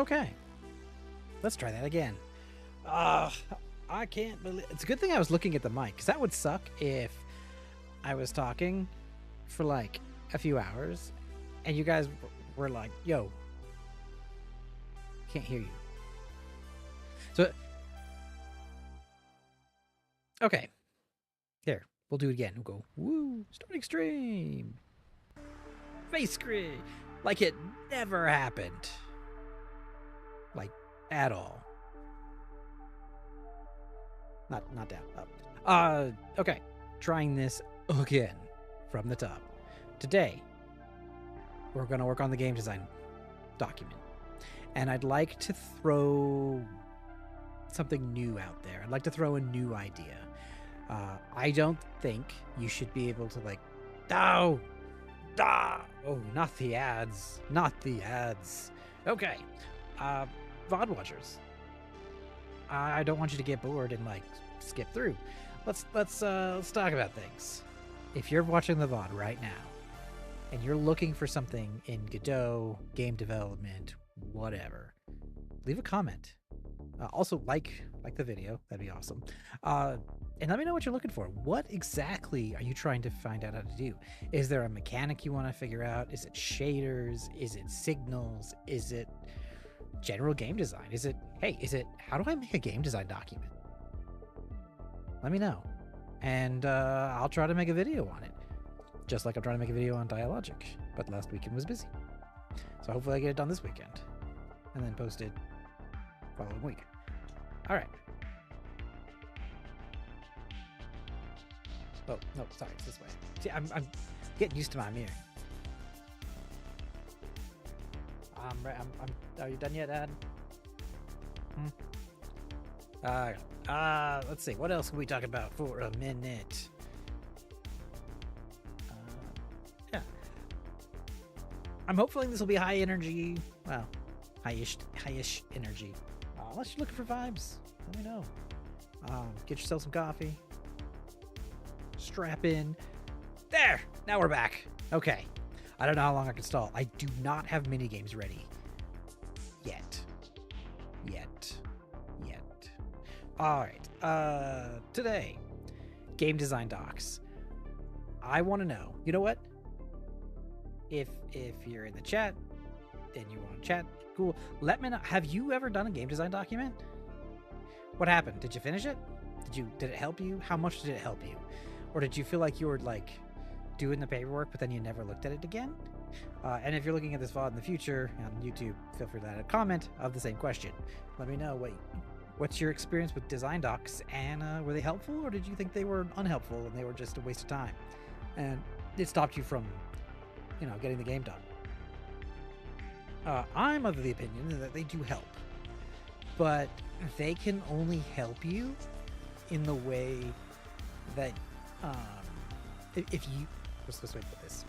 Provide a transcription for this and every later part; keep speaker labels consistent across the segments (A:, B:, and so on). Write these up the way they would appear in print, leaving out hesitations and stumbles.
A: Okay, let's try that again. I can't believe it's a good thing I was looking at the mic, because that would suck if I was talking for like a few hours and you guys were like, yo, can't hear you. So, okay, here, we'll do it again. We'll go, woo, starting stream. Face screen, like it never happened. Like, at all. Not down, up. Okay, trying this again from the top. Today, we're gonna work on the game design document. And I'd like to throw something new out there. I'd like to throw a new idea. I don't think you should be able to like, oh, not the ads, not the ads. Okay, VOD watchers. I don't want you to get bored and like skip through. Let's talk about things. If you're watching the VOD right now and you're looking for something in Godot, game development, whatever, leave a comment. Also like the video, that'd be awesome. And let me know what you're looking for. What exactly are you trying to find out how to do? Is there a mechanic you want to figure out? Is it shaders? Is it signals? Is it general game design? Is it how do I make a game design document? Let me know, and I'll try to make a video on it, just like I'm trying to make a video on Dialogic, but last weekend was busy, so hopefully I get it done this weekend and then post it following week. All right. Oh no, sorry, it's this way. See, I'm getting used to my mirror. Are you done yet, Dad? Let's see. What else can we talk about for a minute? Yeah. I'm hoping this will be high energy. Well, high-ish energy. Unless you're looking for vibes, let me know. Get yourself some coffee. Strap in. There! Now we're back. Okay. I don't know how long I can stall. I do not have mini games ready. Yet. Alright. Today. Game design docs. I want to know. You know what? If you're in the chat and you want to chat, cool. Let me know. Have you ever done a game design document? What happened? Did you finish it? Did it help you? How much did it help you? Or did you feel like you were like doing the paperwork, but then you never looked at it again? And if you're looking at this VOD in the future on YouTube, feel free to add a comment of the same question. Let me know what's your experience with design docs, and were they helpful, or did you think they were unhelpful and they were just a waste of time and it stopped you from, getting the game done? I'm of the opinion that they do help, but they can only help you in the way that if you what's the best way to put this?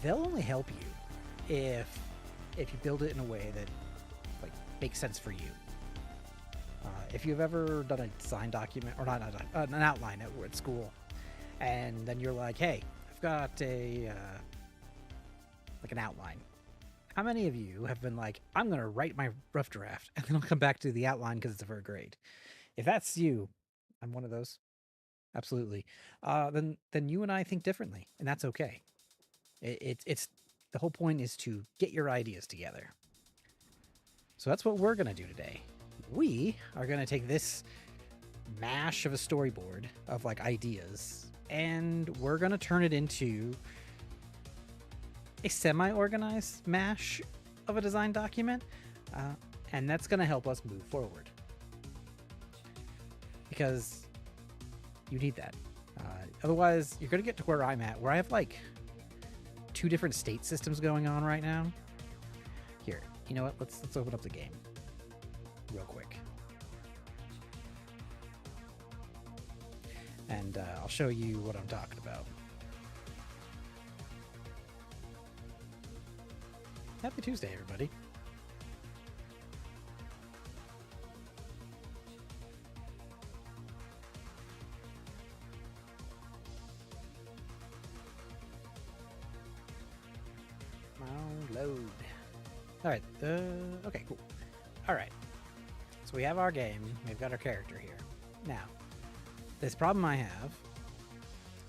A: They'll only help you if you build it in a way that like makes sense for you. If you've ever done a design document, or not an outline at school, and then you're like, hey, I've got a like an outline. How many of you have been like, I'm gonna write my rough draft and then I'll come back to the outline because it's for a grade? If that's you, I'm one of those. Absolutely. Then you and I think differently, and that's okay. It's the whole point is to get your ideas together. So that's what we're gonna do today. We are gonna take this mash of a storyboard of like ideas, and we're gonna turn it into a semi-organized mash of a design document, and that's gonna help us move forward, because you need that. Otherwise, you're gonna get to where I'm at, where I have like 2 different state systems going on right now. Here, you know what? Let's open up the game real quick, and I'll show you what I'm talking about. Happy Tuesday, everybody. Load. All right. Okay, cool. All right. So we have our game. We've got our character here. Now, this problem I have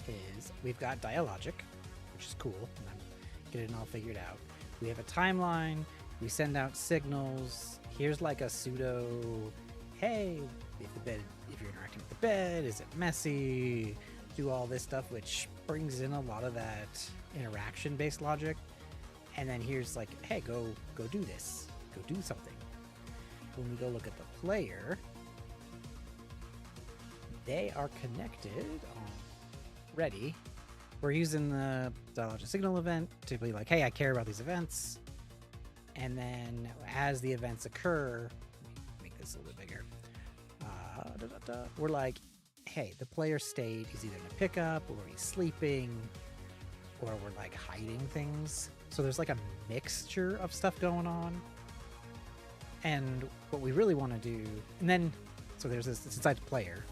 A: is we've got dialogic, which is cool, and I'm getting it all figured out. We have a timeline. We send out signals. Here's like a pseudo, hey, if you're interacting with the bed, is it messy? Do all this stuff, which brings in a lot of that interaction-based logic. And then here's like, hey, go do this. Go do something. When we go look at the player, they are connected already. We're using the dialogic signal event to be like, hey, I care about these events. And then as the events occur, let me make this a little bit bigger. We're like, hey, the player state is either in a pickup or he's sleeping or we're like hiding things. So there's like a mixture of stuff going on. And what we really want to do, and then, so there's this, it's inside the player.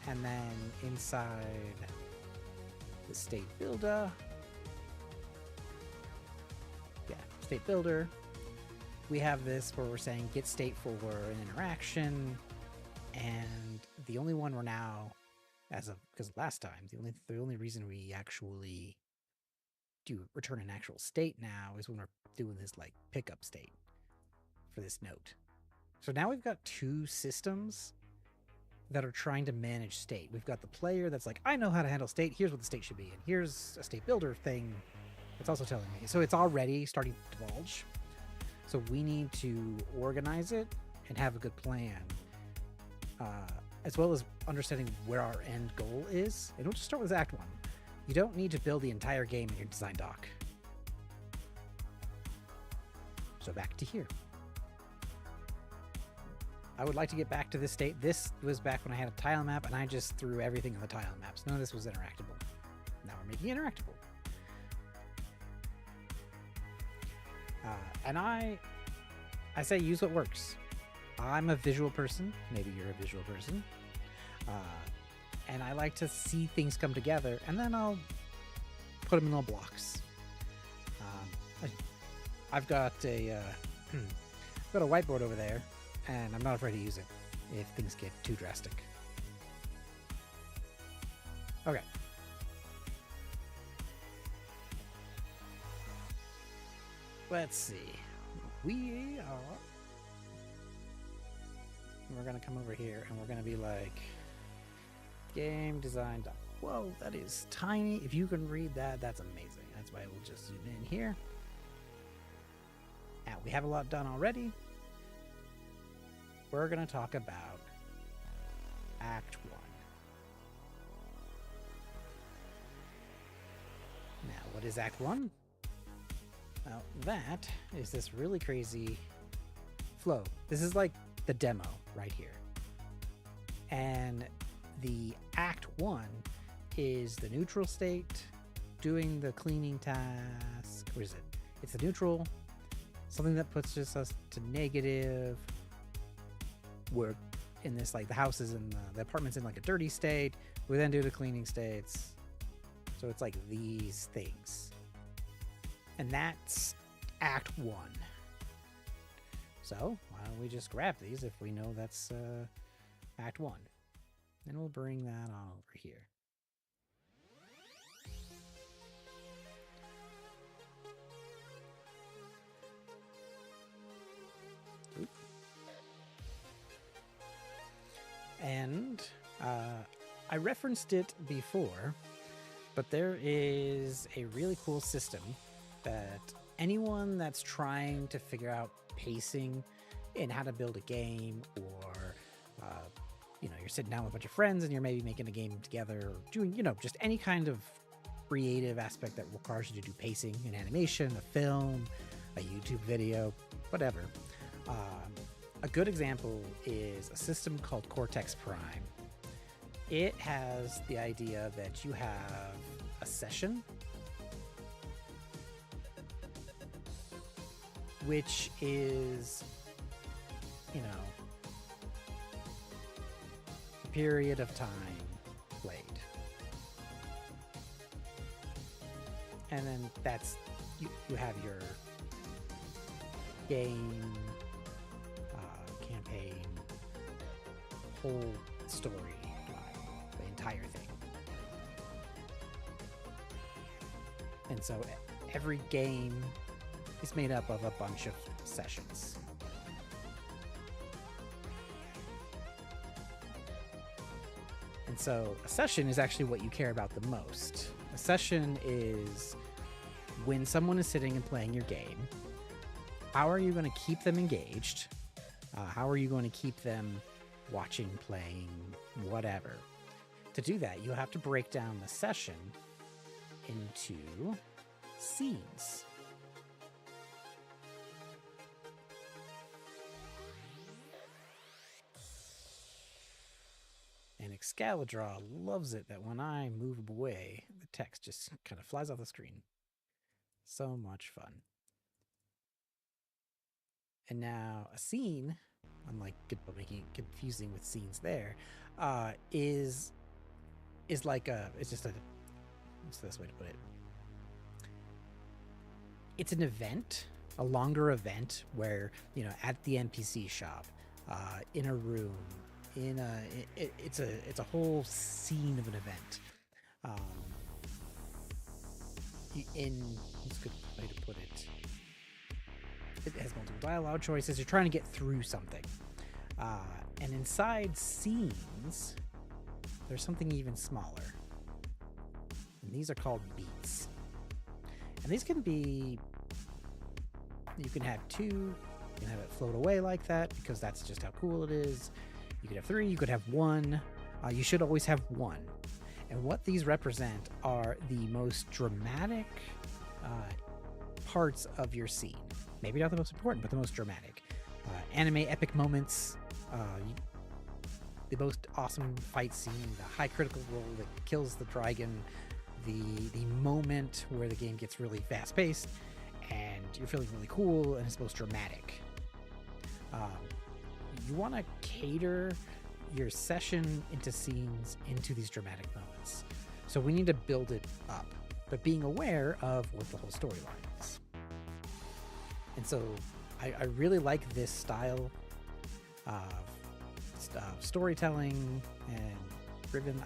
A: And then inside the state builder, state builder, we have this where we're saying get state for an interaction. And the only one we're now, because last time, the only reason we actually do return an actual state now is when we're doing this like pickup state for this note. So now we've got two systems that are trying to manage state. We've got the player that's like, I know how to handle state. Here's what the state should be. And here's a state builder thing that's also telling me. So it's already starting to divulge. So we need to organize it and have a good plan, as well as understanding where our end goal is. And we'll just start with Act 1. You don't need to build the entire game in your design doc. So back to here. I would like to get back to this state. This was back when I had a tile map and I just threw everything on the tile maps. None of this was interactable. Now we're making it interactable. And I say use what works. I'm a visual person. Maybe you're a visual person. And I like to see things come together, and then I'll put them in little blocks. I've got a whiteboard over there, and I'm not afraid to use it if things get too drastic. Okay. Let's see. We're gonna come over here, and we're gonna be like, game design. Whoa, that is tiny. If you can read that, that's amazing. That's why we'll just zoom in here. Now, we have a lot done already. We're going to talk about Act 1. Now, what is Act 1? Well, that is this really crazy flow. This is like the demo right here. And the Act 1 is the neutral state doing the cleaning task. Where is it? It's the neutral, something that puts us to negative. We're in this, like the house is in the apartment's in like a dirty state. We then do the cleaning states. So it's like these things. And that's Act 1. So why don't we just grab these if we know that's Act 1. And we'll bring that on over here. Oop. And I referenced it before, but there is a really cool system that anyone that's trying to figure out pacing and how to build a game, or you're sitting down with a bunch of friends and you're maybe making a game together, or doing, just any kind of creative aspect that requires you to do pacing, an animation, a film, a YouTube video, whatever. A good example is a system called Cortex Prime. It has the idea that you have a session, which is, a period of time played. And then that's, you have your game, campaign, whole story line, the entire thing. And so every game is made up of a bunch of sessions. And so a session is actually what you care about the most. A session is when someone is sitting and playing your game. How are you going to keep them engaged? How are you going to keep them watching, playing, whatever? To do that, you have to break down the session into scenes. And Excalibur loves it that when I move away, the text just kind of flies off the screen. So much fun. And now a scene, unlike making it confusing with scenes there, is like it's just a, what's the best way to put it? It's an event, a longer event where, you know, at the NPC shop, in a room, it's a whole scene of an event. What's a good way to put it? It has multiple dialogue choices. You're trying to get through something. And inside scenes, there's something even smaller. And these are called beats. And these can be, you can have 2, you can have it float away like that because that's just how cool it is. You could have 3, you could have 1. You should always have 1. And what these represent are the most dramatic parts of your scene. Maybe not the most important, but the most dramatic. Anime epic moments, the most awesome fight scene, the high critical roll that kills the dragon, the moment where the game gets really fast paced and you're feeling really cool and it's most dramatic. You want to cater your session into scenes into these dramatic moments. So we need to build it up, but being aware of what the whole storyline is. And so I really like this style of storytelling and driven.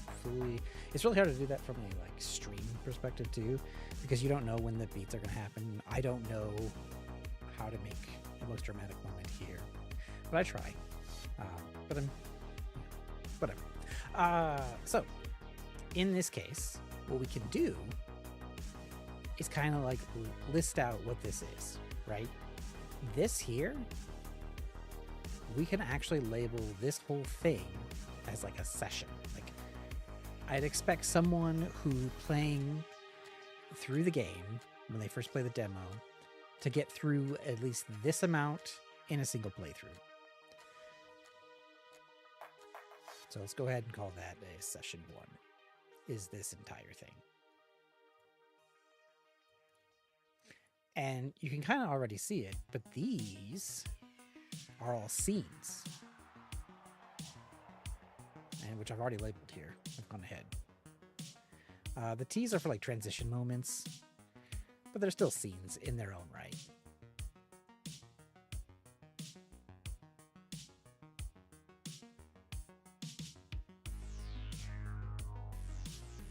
A: Hopefully, it's really hard to do that from a like stream perspective too, because you don't know when the beats are going to happen. I don't know how to make the most dramatic moment here, but I try. But I'm whatever. So in this case, what we can do is kind of like list out what this is, right? This here, we can actually label this whole thing as like a session. Like I'd expect someone who playing through the game when they first play the demo to get through at least this amount in a single playthrough. So let's go ahead and call that a session 1, is this entire thing. And you can kind of already see it, but these are all scenes. And which I've already labeled here. I've gone ahead. The T's are for like transition moments, but they're still scenes in their own right.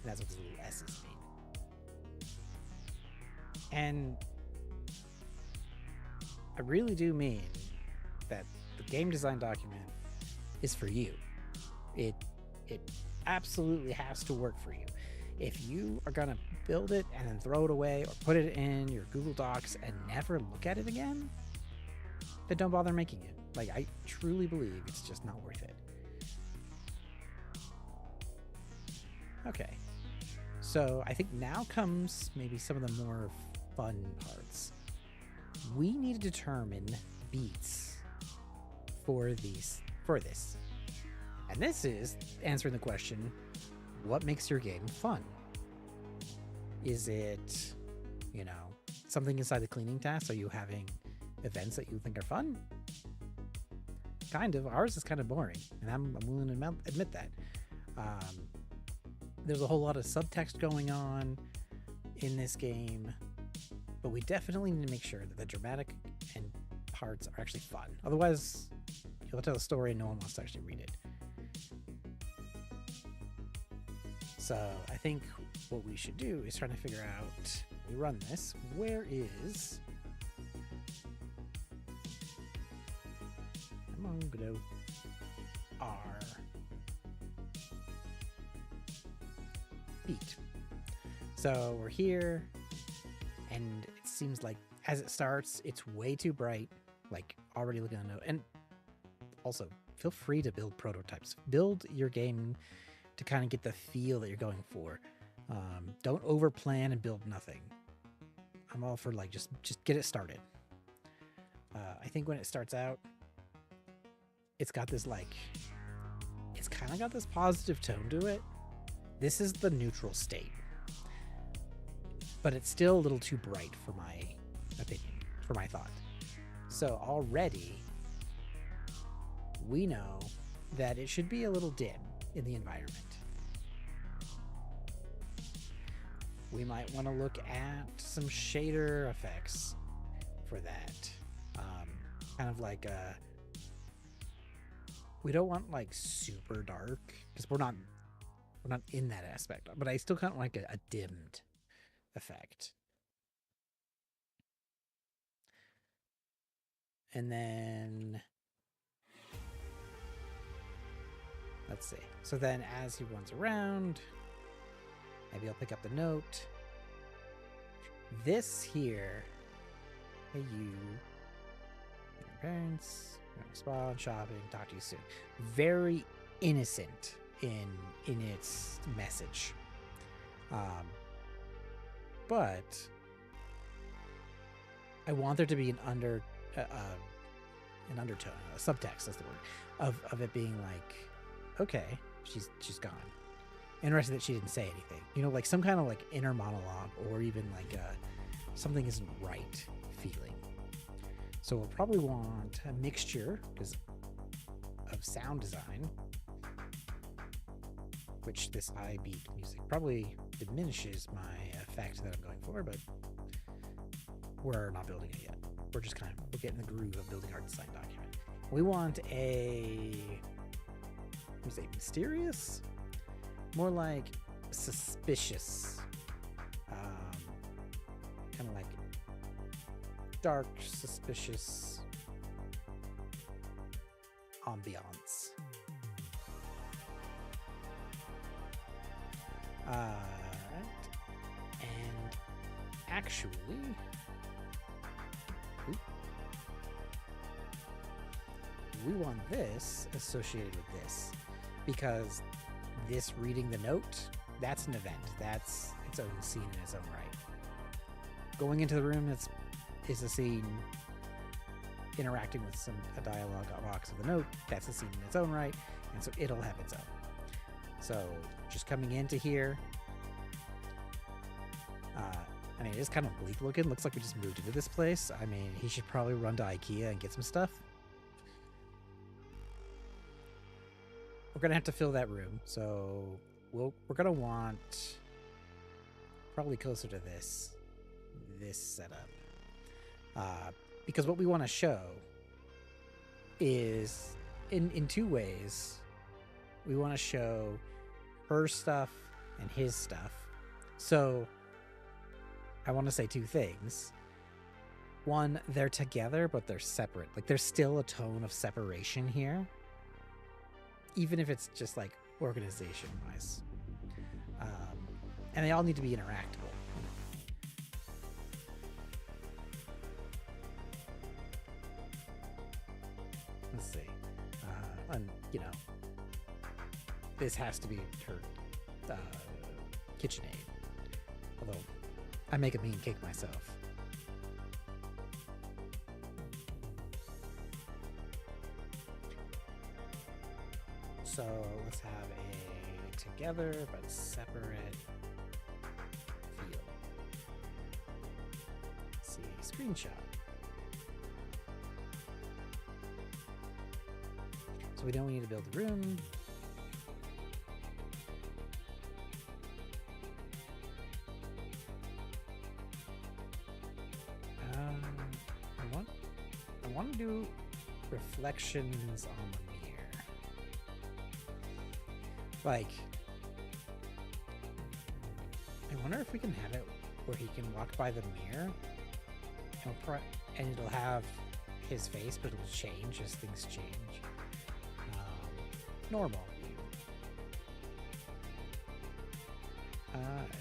A: And that's what the little S's mean. And I really do mean that the game design document is for you. It absolutely has to work for you. If you are gonna build it and then throw it away or put it in your Google Docs and never look at it again, then don't bother making it. Like, I truly believe it's just not worth it. Okay. So I think now comes maybe some of the more fun parts. We need to determine beats for this. And this is answering the question, what makes your game fun? Is it, you know, something inside the cleaning task? Are you having events that you think are fun? Kind of. Ours is kind of boring, and I'm willing to admit that. There's a whole lot of subtext going on in this game, but we definitely need to make sure that the dramatic and parts are actually fun. Otherwise, you'll tell a story and no one wants to actually read it. So I think what we should do is try to figure out, we run this, where is, come on, Godot, our beat. So we're here, and it seems like as it starts, it's way too bright, like already looking at the note. And also, feel free to build prototypes. Build your game to kind of get the feel that you're going for. Don't over plan and build nothing. I'm all for like just get it started. I think when it starts out, it's got this like, it's kind of got this positive tone to it. This is the neutral state, but it's still a little too bright for my opinion, for my thought. So already we know that it should be a little dim in the environment. We might want to look at some shader effects for that. Kind of like we don't want like super dark because we're not in that aspect, but I still kind of like a dimmed effect. And then let's see. So then as he runs around, maybe I'll pick up the note. This here, hey you, your parents, spawn, shopping, talk to you soon. Very innocent in its message. But I want there to be an undertone, a subtext, that's the word, of it being like, okay, she's gone. Interesting that she didn't say anything. You know, like some kind of like inner monologue, or even like something isn't right feeling. So we'll probably want a mixture of sound design, which this high beat music probably diminishes my effect that I'm going for, but we're not building it yet. We're just we're getting the groove of building our design document. We want a, let me say, mysterious, more like suspicious, kind of like dark, suspicious ambiance. Right. And actually, we want this associated with this, because this reading the note, that's an event. That's its own scene in its own right. Going into the room is a scene. Interacting with a dialogue box of the note, that's a scene in its own right, and so it'll have its own. So just coming into here, I mean, it is kind of bleak looking. Looks like we just moved into this place. I mean, he should probably run to IKEA and get some stuff. We're gonna have to fill that room, so we're gonna want probably closer to this setup, because what we want to show is in two ways. We want to show her stuff and his stuff. So I want to say two things. One, they're together, but they're separate. Like there's still a tone of separation here, even if it's just like organization wise. And they all need to be interactable. Let's see. And you know, this has to be her KitchenAid. Although I make a mean cake myself. So let's have a together but separate feel. Let's see, screenshot. So we know we need to build a room. want to do reflections on the mirror. Like, I wonder if we can have it where he can walk by the mirror and it'll have his face, but it'll change as things change. Normal view. Alright.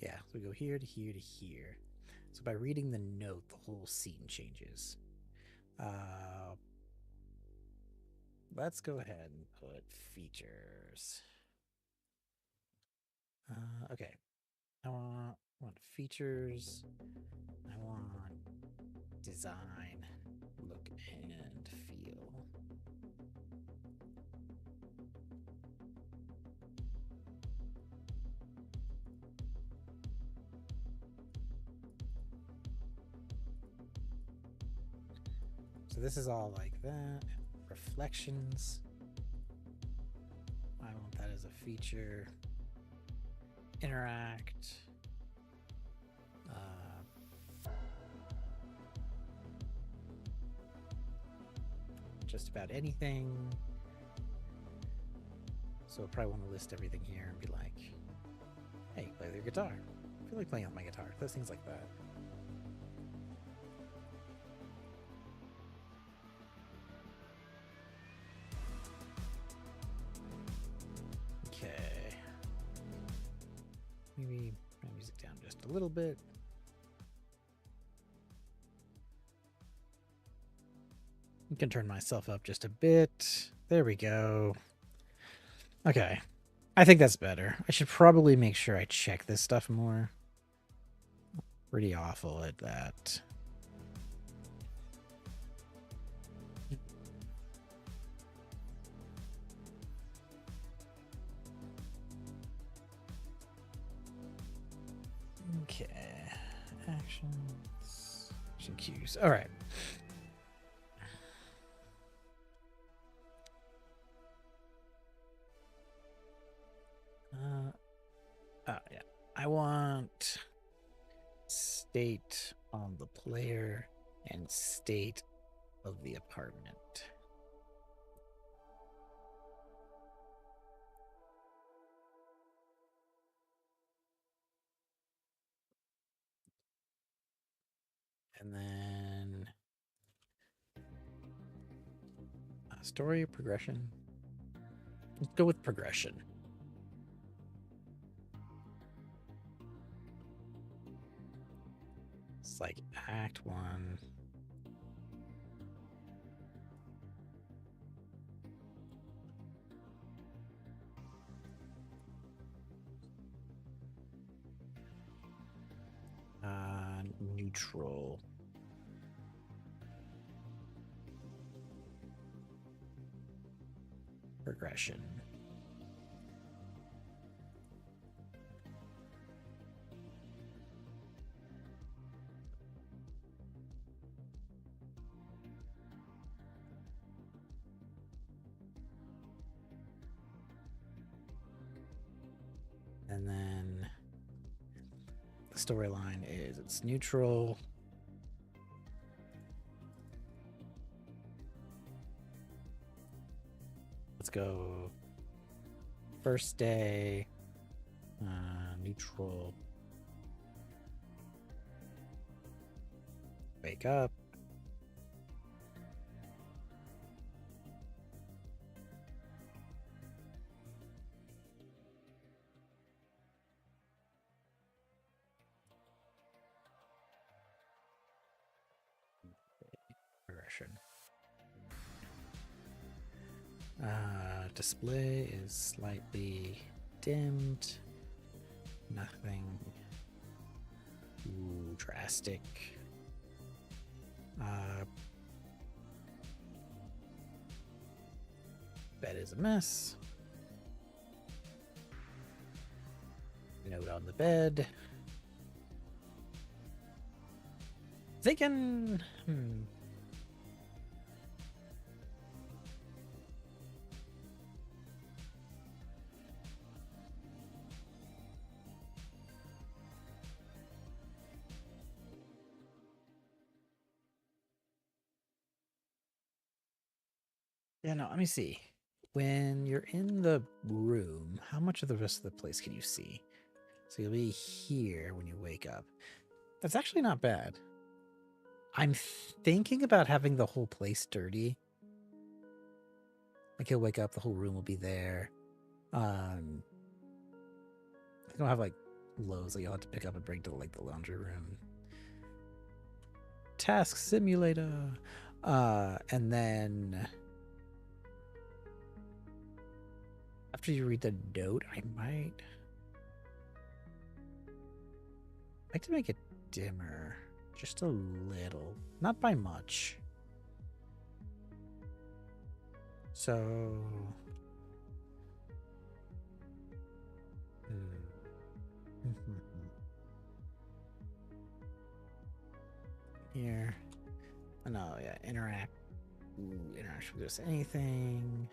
A: Yeah, so we go here to here to here. So by reading the note, the whole scene changes. Let's go ahead and put features. Okay. I want features. I want design, look, and feel. So this is all like that. Reflections. I want that as a feature. Interact. Just about anything. So I probably want to list everything here and be like, hey, play with your guitar. I feel like playing with my guitar. Those things like that. Okay. Maybe bring music down just a little bit. I can turn myself up just a bit. There we go. Okay. I think that's better. I should probably make sure I check this stuff more. Pretty awful at that. Okay. Actions. Action cues. All right. Yeah. I want state on the player and state of the apartment. And then story or progression. Let's go with progression. It's like Act 1. Neutral. Progression. And then the storyline is it's neutral. Let's go first day, neutral. Wake up. Progression. Display is slightly dimmed. Nothing drastic. Bed is a mess. Note on the bed. Thinking, Yeah, no, let me see. When you're in the room, how much of the rest of the place can you see? So you'll be here when you wake up. That's actually not bad. I'm thinking about having the whole place dirty. Like you'll wake up, the whole room will be there. You don't have like loads that you'll have to pick up and bring to like the laundry room. Task simulator. And then after you read the note, I might like to make it dimmer. Just a little. Not by much. So here. Oh, no, yeah, interact. Interaction with just anything.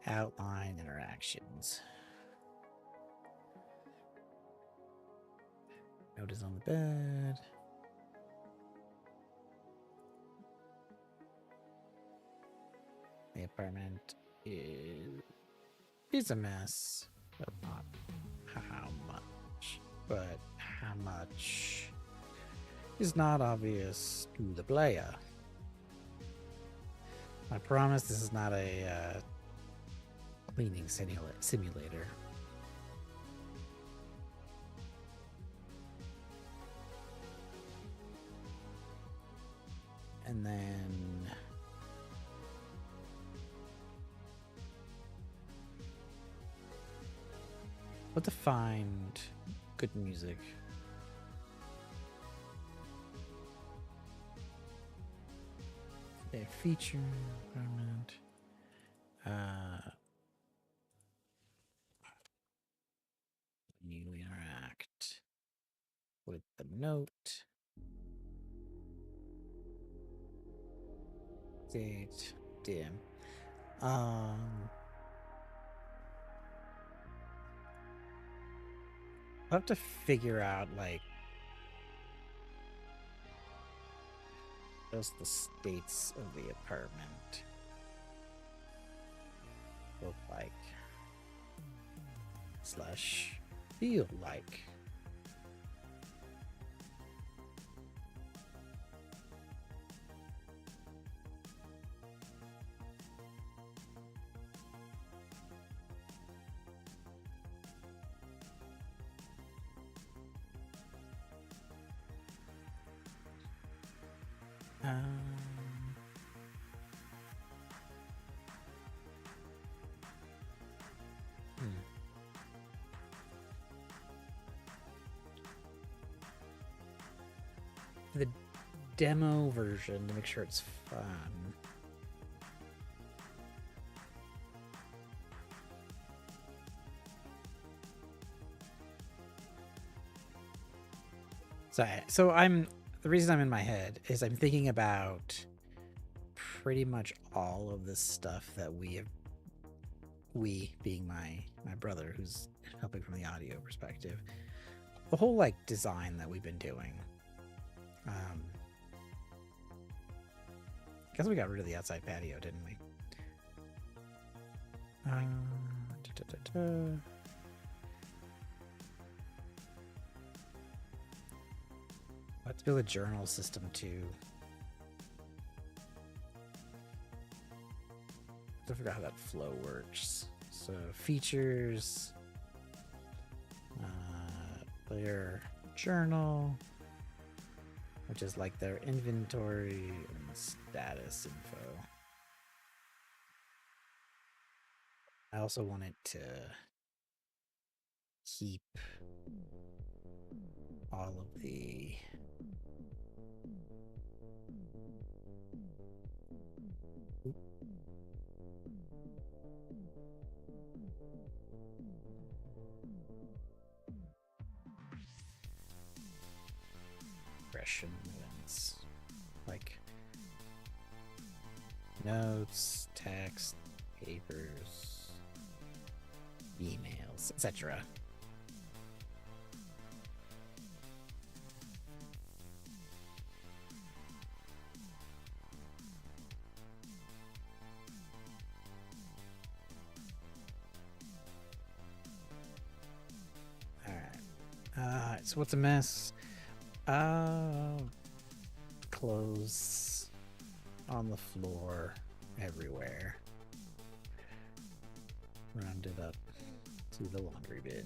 A: Outline interactions. Note is on the bed. The apartment is a mess, but not how much. But how much is not obvious to the player. I promise this is not a cleaning simulator. And then what to find good music. A feature environment. You interact with the note. Date dim. I'll have to figure out like just the states of the apartment look like / feel like. The demo version to make sure it's fun. So the reason I'm in my head is I'm thinking about pretty much all of this stuff that we being my brother who's helping from the audio perspective, the whole like design that we've been doing. Guess we got rid of the outside patio, didn't we? Let's build a journal system too. I forgot how that flow works. So features, player journal, which is like their inventory and status info. I also want it to keep all of the events like notes, text, papers, emails, etc. So what's a mess? Uh, clothes on the floor everywhere. Rounded up to the laundry bin.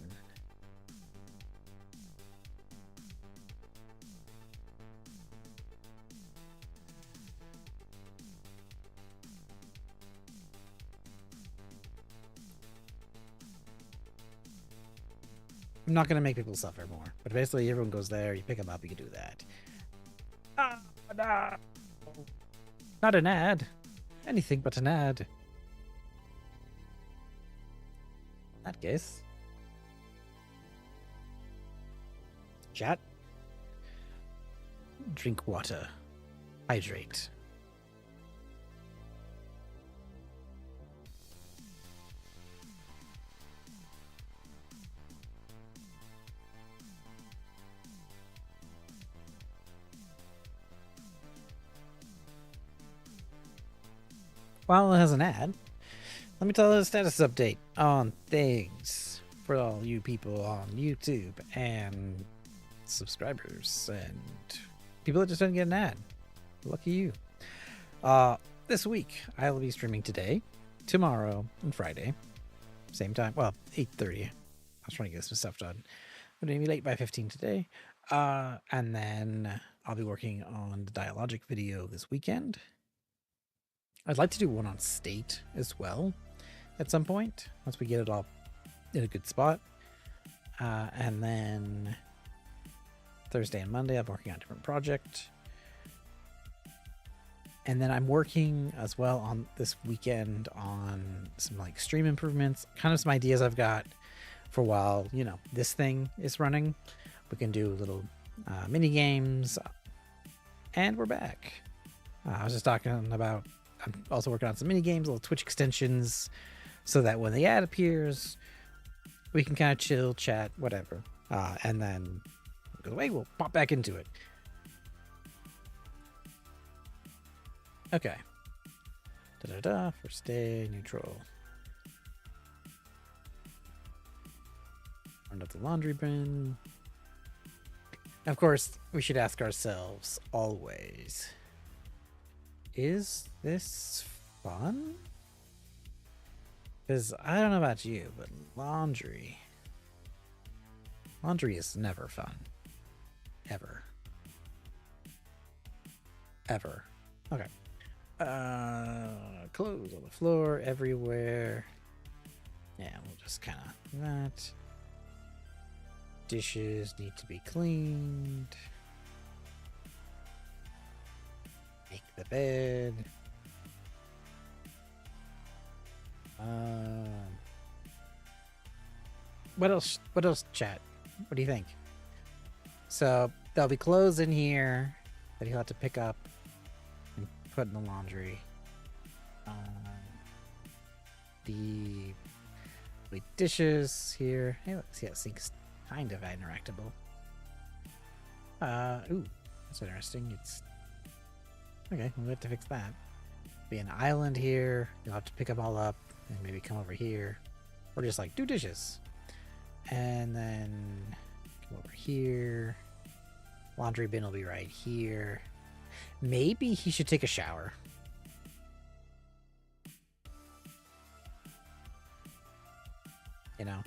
A: I'm not going to make people suffer more, but basically everyone goes there, you pick them up, you can do that. Ah, no. Not an ad. Anything but an ad. In that case. Chat. Drink water. Hydrate. While it has an ad, let me tell you a status update on things for all you people on YouTube and subscribers and people that just didn't get an ad. Lucky you. This week I will be streaming today, tomorrow, and Friday. Same time. Well, 8:30. I was trying to get some stuff done. I'm gonna be late by 15 today. And then I'll be working on the Dialogic video this weekend. I'd like to do one on State as well at some point, once we get it all in a good spot. And then Thursday and Monday, I'm working on a different project. And then I'm working as well on this weekend on some like stream improvements, kind of some ideas I've got for while, you know, this thing is running. We can do little mini games, and we're back. I was just talking about, I'm also working on some mini games, little Twitch extensions, so that when the ad appears, we can kind of chill, chat, whatever. And then go away, we'll pop back into it. Okay. For stay neutral. Round up the laundry bin. Of course, we should ask ourselves always, is this fun? Because I don't know about you, but laundry is never fun. Ever. Okay. Clothes on the floor everywhere. Yeah, we'll just kind of that. Dishes need to be cleaned. Make the bed. What else? What else, chat? What do you think? So there'll be clothes in here that he'll have to pick up and put in the laundry. The dishes here. Hey, look, see that sink's kind of interactable. Ooh, that's interesting. It's okay. We'll have to fix that. Be an island here. You'll have to pick them all up and maybe come over here, or just like do dishes, and then come over here. Laundry bin will be right here. Maybe he should take a shower. You know,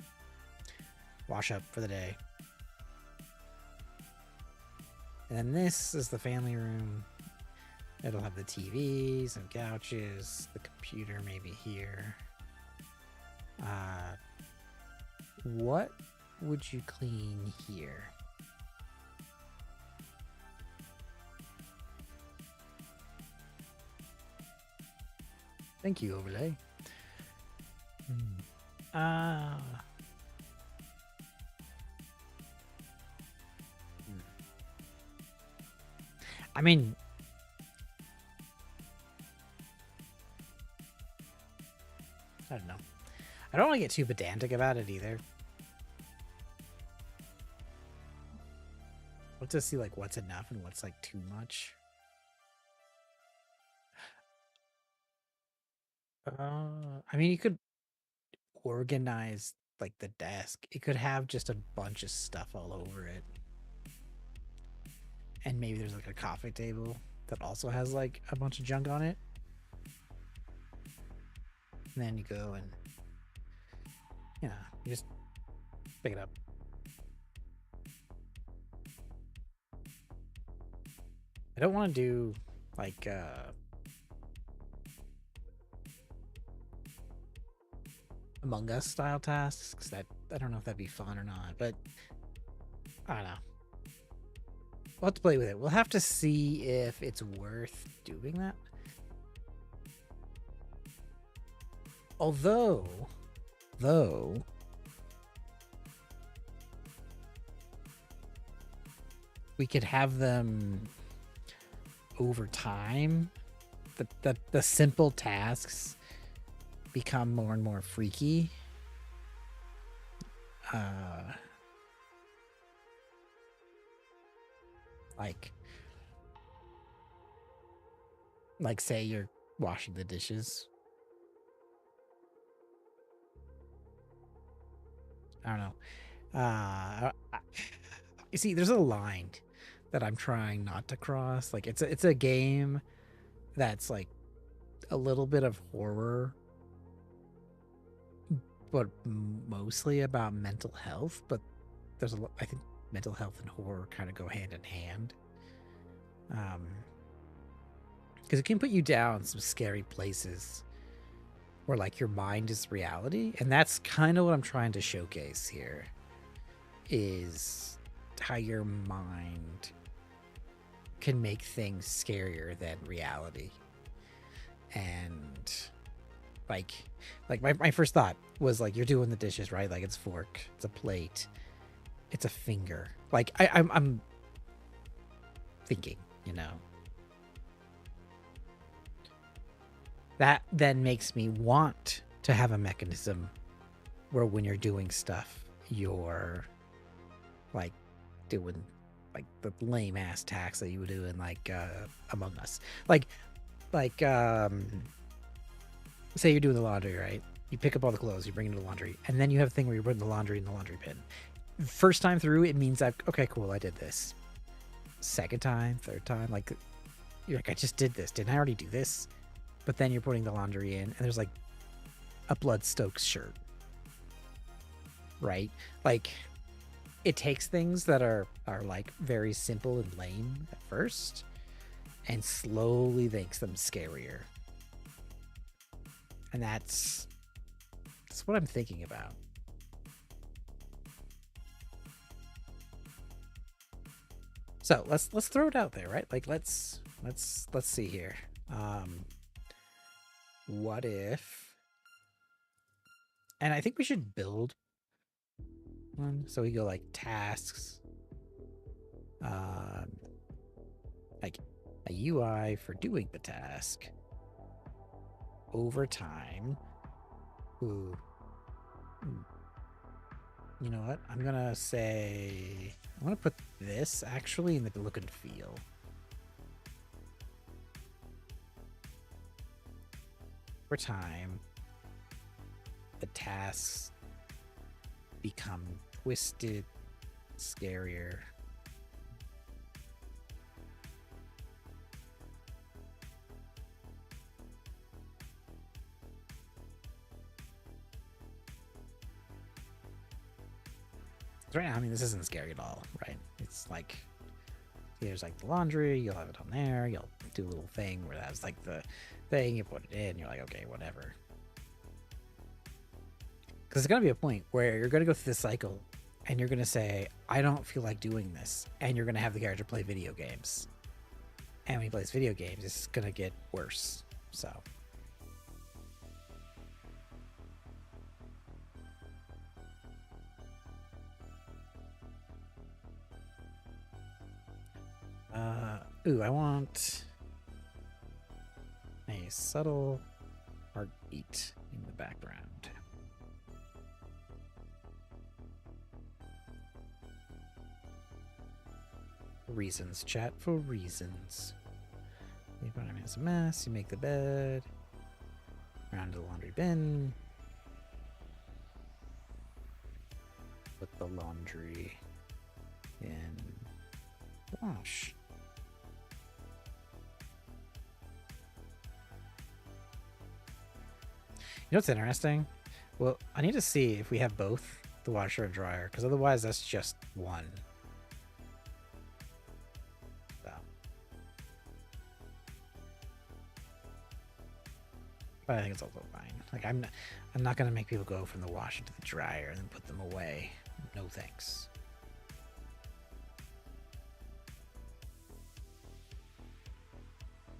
A: wash up for the day. And then this is the family room. It'll have the TV, some couches, the computer maybe here. What would you clean here? Thank you, Overlay. I mean, I don't know. I don't want to get too pedantic about it either. Let's just see like what's enough and what's like too much. I mean, you could organize like the desk. It could have just a bunch of stuff all over it. And maybe there's like a coffee table that also has like a bunch of junk on it. And then you go and, you just pick it up. I don't want to do like Among Us style tasks. That I don't know if that'd be fun or not, but I don't know. We'll have to play with it. We'll have to see if it's worth doing that. Although, we could have them over time. The simple tasks become more and more freaky. Like say you're washing the dishes. I don't know. You see, there's a line that I'm trying not to cross. Like it's a game that's like a little bit of horror, but mostly about mental health. But there's I think mental health and horror kind of go hand in hand. Because it can put you down some scary places where like your mind is reality, and that's kind of what I'm trying to showcase here, is how your mind can make things scarier than reality. And like my first thought was like, you're doing the dishes, right? Like it's a fork, it's a plate, it's a finger. Like I'm thinking, that then makes me want to have a mechanism where when you're doing stuff, you're like doing like the lame ass tax that you would do in like Among Us. Like say you're doing the laundry, right? You pick up all the clothes, you bring it to the laundry, and then you have a thing where you put the laundry in the laundry bin. First time through, it means that, okay, cool, I did this. Second time, third time, like you're like, I just did this. Didn't I already do this? But then you're putting the laundry in, and there's like a Bloodstokes shirt, right? Like it takes things that are like very simple and lame at first, and slowly makes them scarier. And that's what I'm thinking about. So let's throw it out there, right? Like let's see here. What if? And I think we should build one. So we go like tasks, like a UI for doing the task over time. Ooh. You know what? I'm gonna put this actually in the look and feel. Over time, the tasks become twisted, scarier. Right now, I mean, this isn't scary at all, right? It's like, there's like the laundry, you'll have it on there, you'll do a little thing where that's like the thing, you put it in, you're like, okay, whatever. Because there's gonna be a point where you're gonna go through this cycle and you're gonna say, I don't feel like doing this, and you're gonna have the character play video games. And when he plays video games, it's gonna get worse. So ooh, I want a subtle heartbeat in the background. Reasons, chat, for reasons. The apartment is a mess. You make the bed. Around to the laundry bin. Put the laundry in wash. know what's interesting? Well, I need to see if we have both the washer and dryer, because otherwise that's just one. So. But I think it's also fine. Like I'm not gonna make people go from the washer to the dryer and then put them away. No thanks.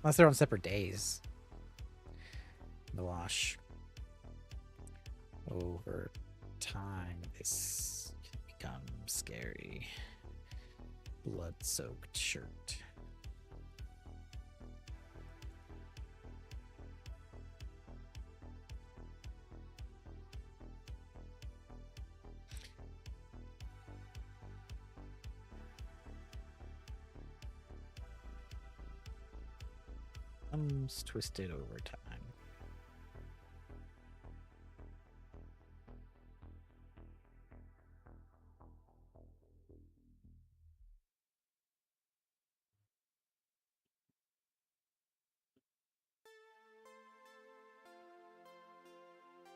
A: Unless they're on separate days. The wash. Over time, this can become scary. Blood-soaked shirt. Thumbs twisted over time.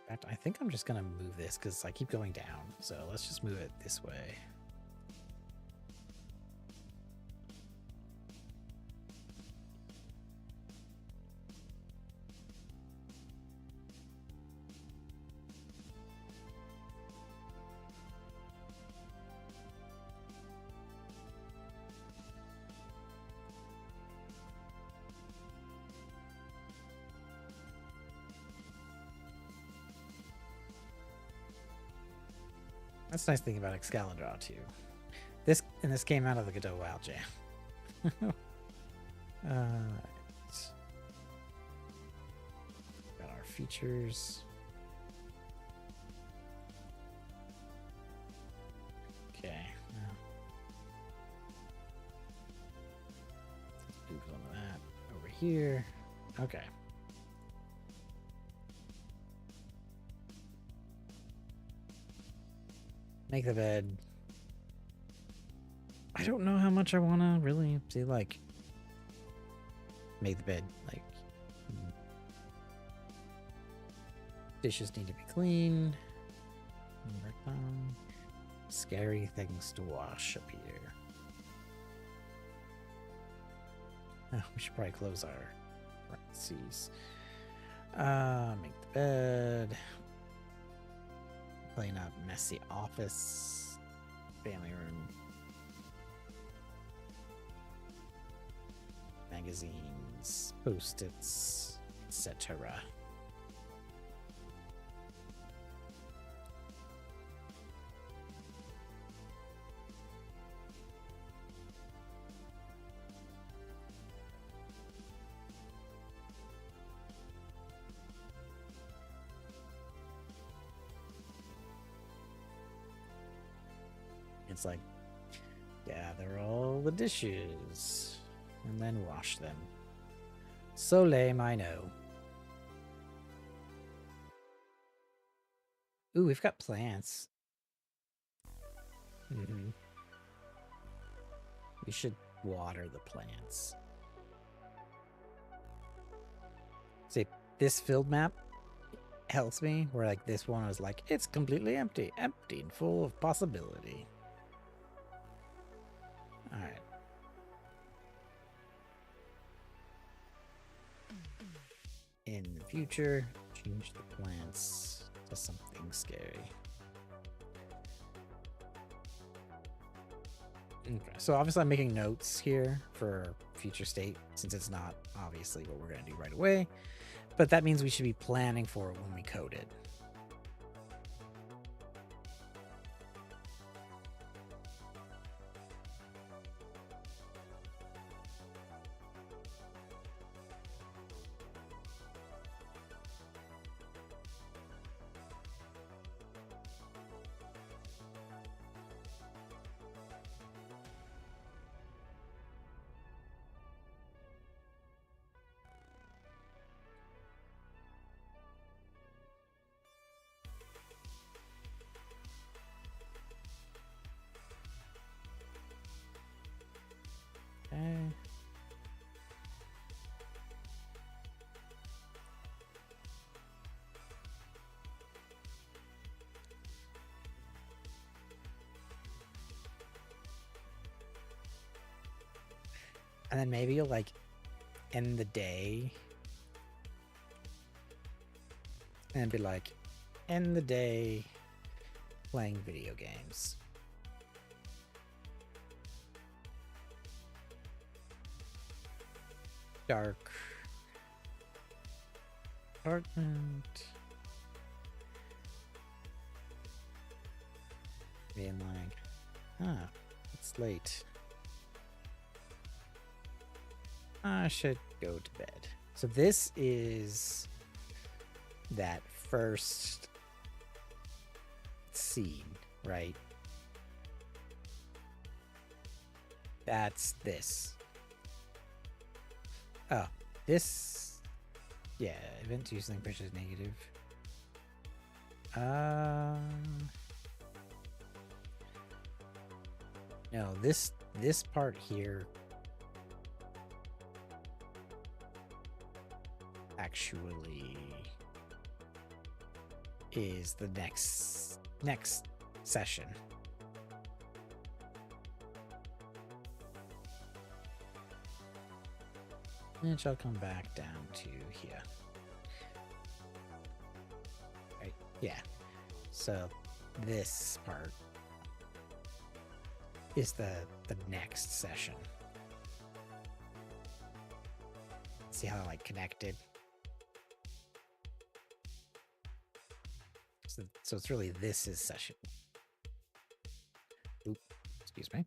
A: In fact, I think I'm just gonna move this because I keep going down. So let's just move it this way. That's the nice thing about Excalibur too. This came out of the Godot WoW Jam. Got our features. Okay. Let's move some of that over here. Okay. Make the bed. I don't know how much I want to really see, like, make the bed. Like, dishes need to be clean. Scary things to wash up here. Oh, we should probably close our parentheses. Make the bed. Clean up messy office, family room, magazines, post-its, etc. It's like, gather all the dishes and then wash them. So lame, I know. Ooh, we've got plants. We should water the plants. See, this field map helps me, where like this one is like, it's completely empty and full of possibility. All right. In the future, change the plants to something scary. Okay, so obviously I'm making notes here for future state, since it's not obviously what we're going to do right away. But that means we should be planning for it when we code it. And then maybe you'll like end the day and be like, end the day playing video games. Dark apartment. Being like, it's late. I should go to bed. So this is that first scene, right? That's this. Oh, this. Yeah, event to using push is negative. No, this part here actually is the next session. And it shall come back down to here. Right, yeah. So this part is the next session. See how like connected? So it's really this is session. Oop, excuse me.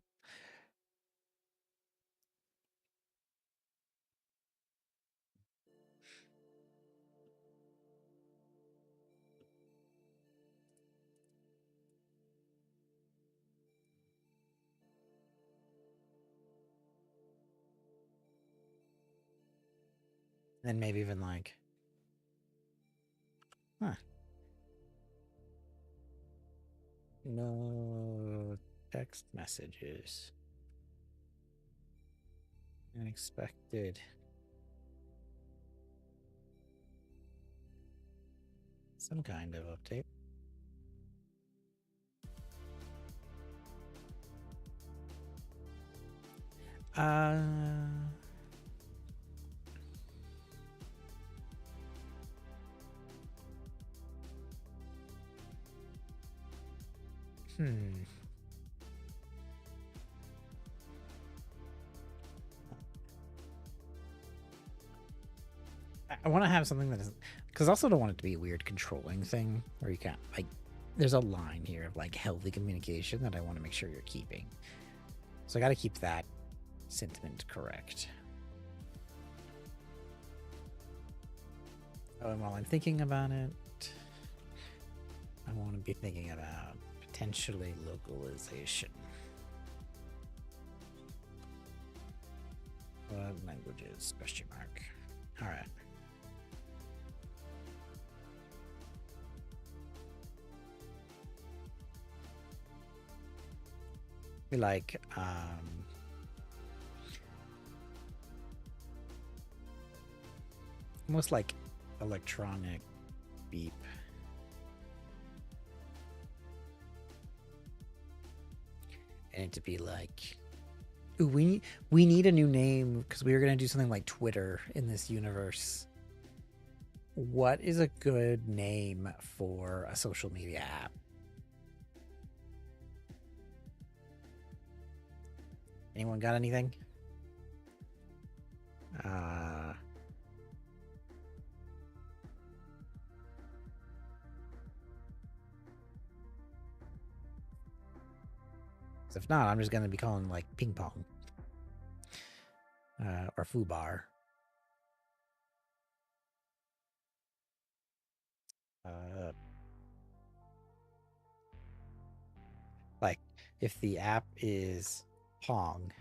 A: And then maybe even like, no text messages. Unexpected. Some kind of update. I want to have something that isn't, because I also don't want it to be a weird controlling thing where you can't, like, there's a line here of like healthy communication that I want to make sure you're keeping. So I got to keep that sentiment correct. Oh, and while I'm thinking about it, I want to be thinking about potentially localization. What languages? Question mark. All right. We like almost like electronic beep. And it to be like, ooh, we need a new name because we were gonna do something like Twitter in this universe. What is a good name for a social media app? Anyone got anything? If not, I'm just gonna be calling like ping pong or foo bar. Like if the app is Pong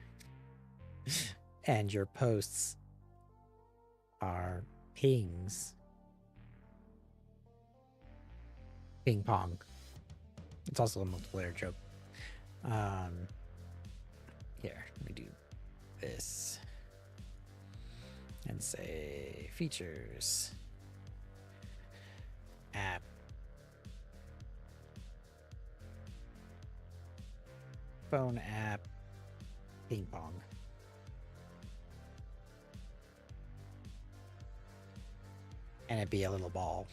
A: and your posts are pings, ping pong. It's also a multiplayer joke. Here, let me do this and say features, app, phone app, ping pong. and it'd be a little ball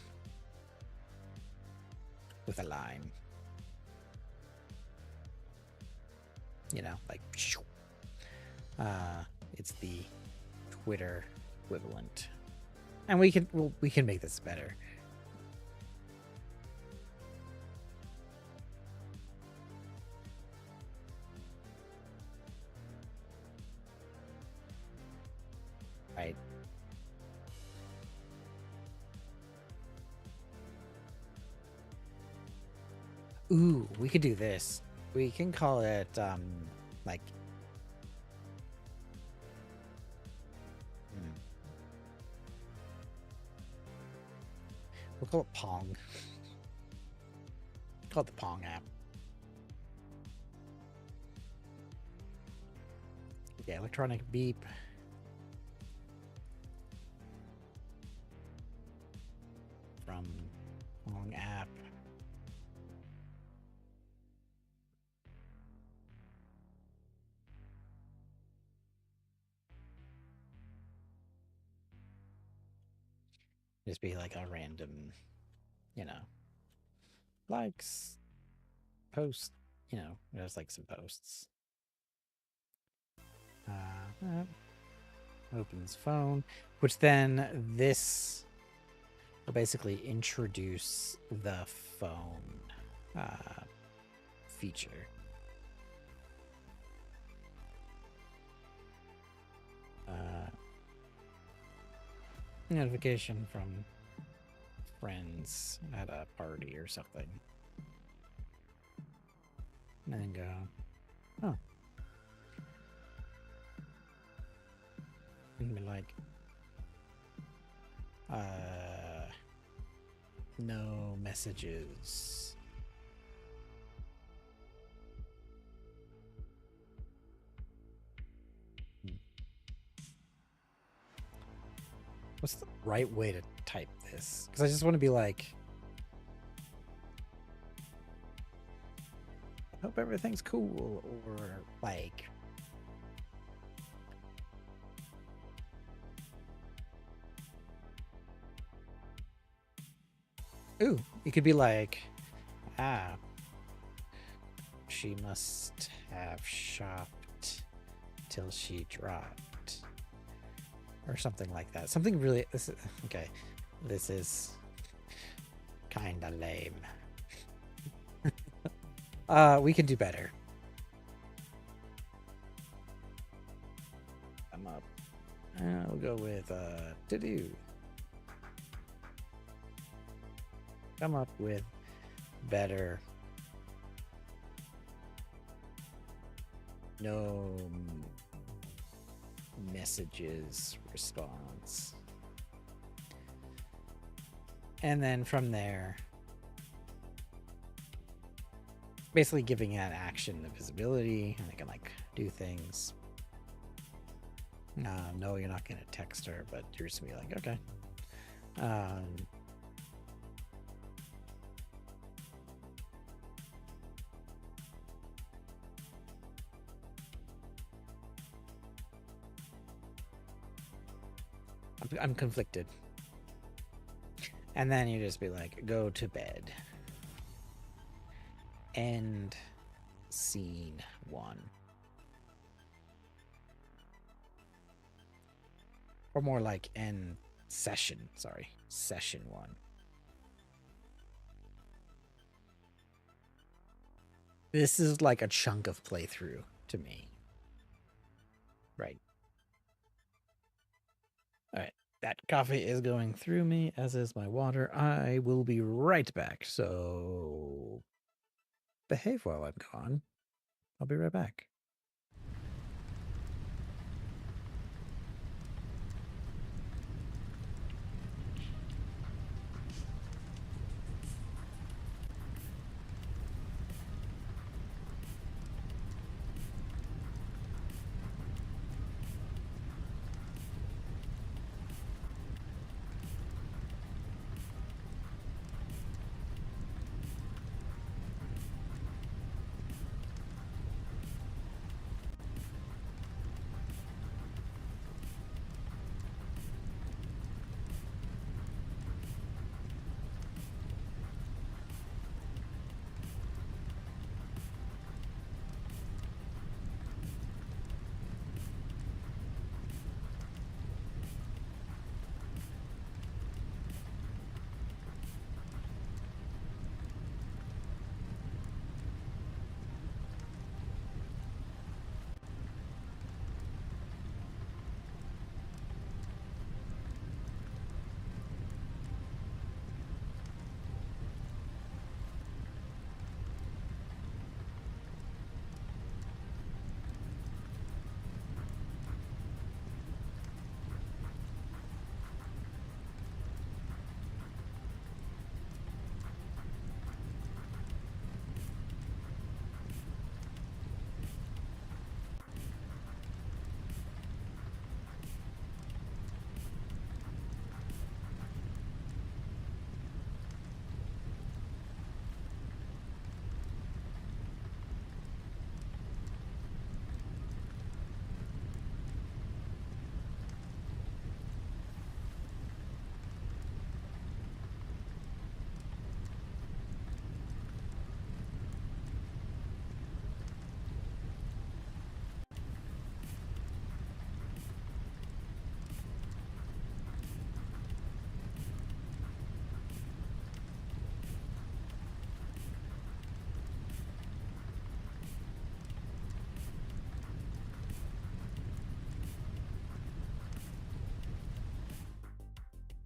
A: with a line. You know, like it's the Twitter equivalent. And we can make this better. Right. Ooh, we could do this. We can call it like we'll call it Pong. Call it the Pong app. Yeah, electronic beep. From Pong app. Just be like a random, you know, likes, post, you know, there's like some posts. Opens phone, which then this will basically introduce the phone feature. Notification from friends at a party or something. And then go, oh. And be like, no messages. What's the right way to type this? Because I just want to be like, I hope everything's cool, or like, ooh, it could be like, she must have shopped till she dropped, or something like that. Something really, this is, okay, this is kind of lame. We can do better. I'm up. I'll go with to do. Come up with better. No messages response. And then from there, basically giving that action the visibility, and they can like do things. No, you're not gonna text her, but you're just gonna be like, okay. I'm conflicted. And then you just be like, go to bed. End scene 1. Or more like end session, sorry. Session 1. This is like a chunk of playthrough to me. Right. Alright. That coffee is going through me, as is my water. I will be right back, so behave while I'm gone. I'll be right back.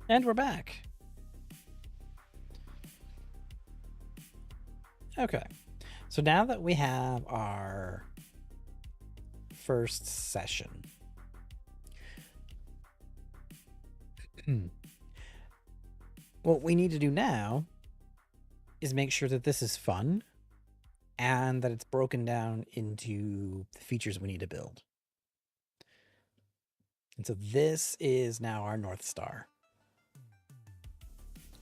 A: And we're back. Okay. So now that we have our first session, what we need to do now is make sure that this is fun and that it's broken down into the features we need to build. And so this is now our North Star.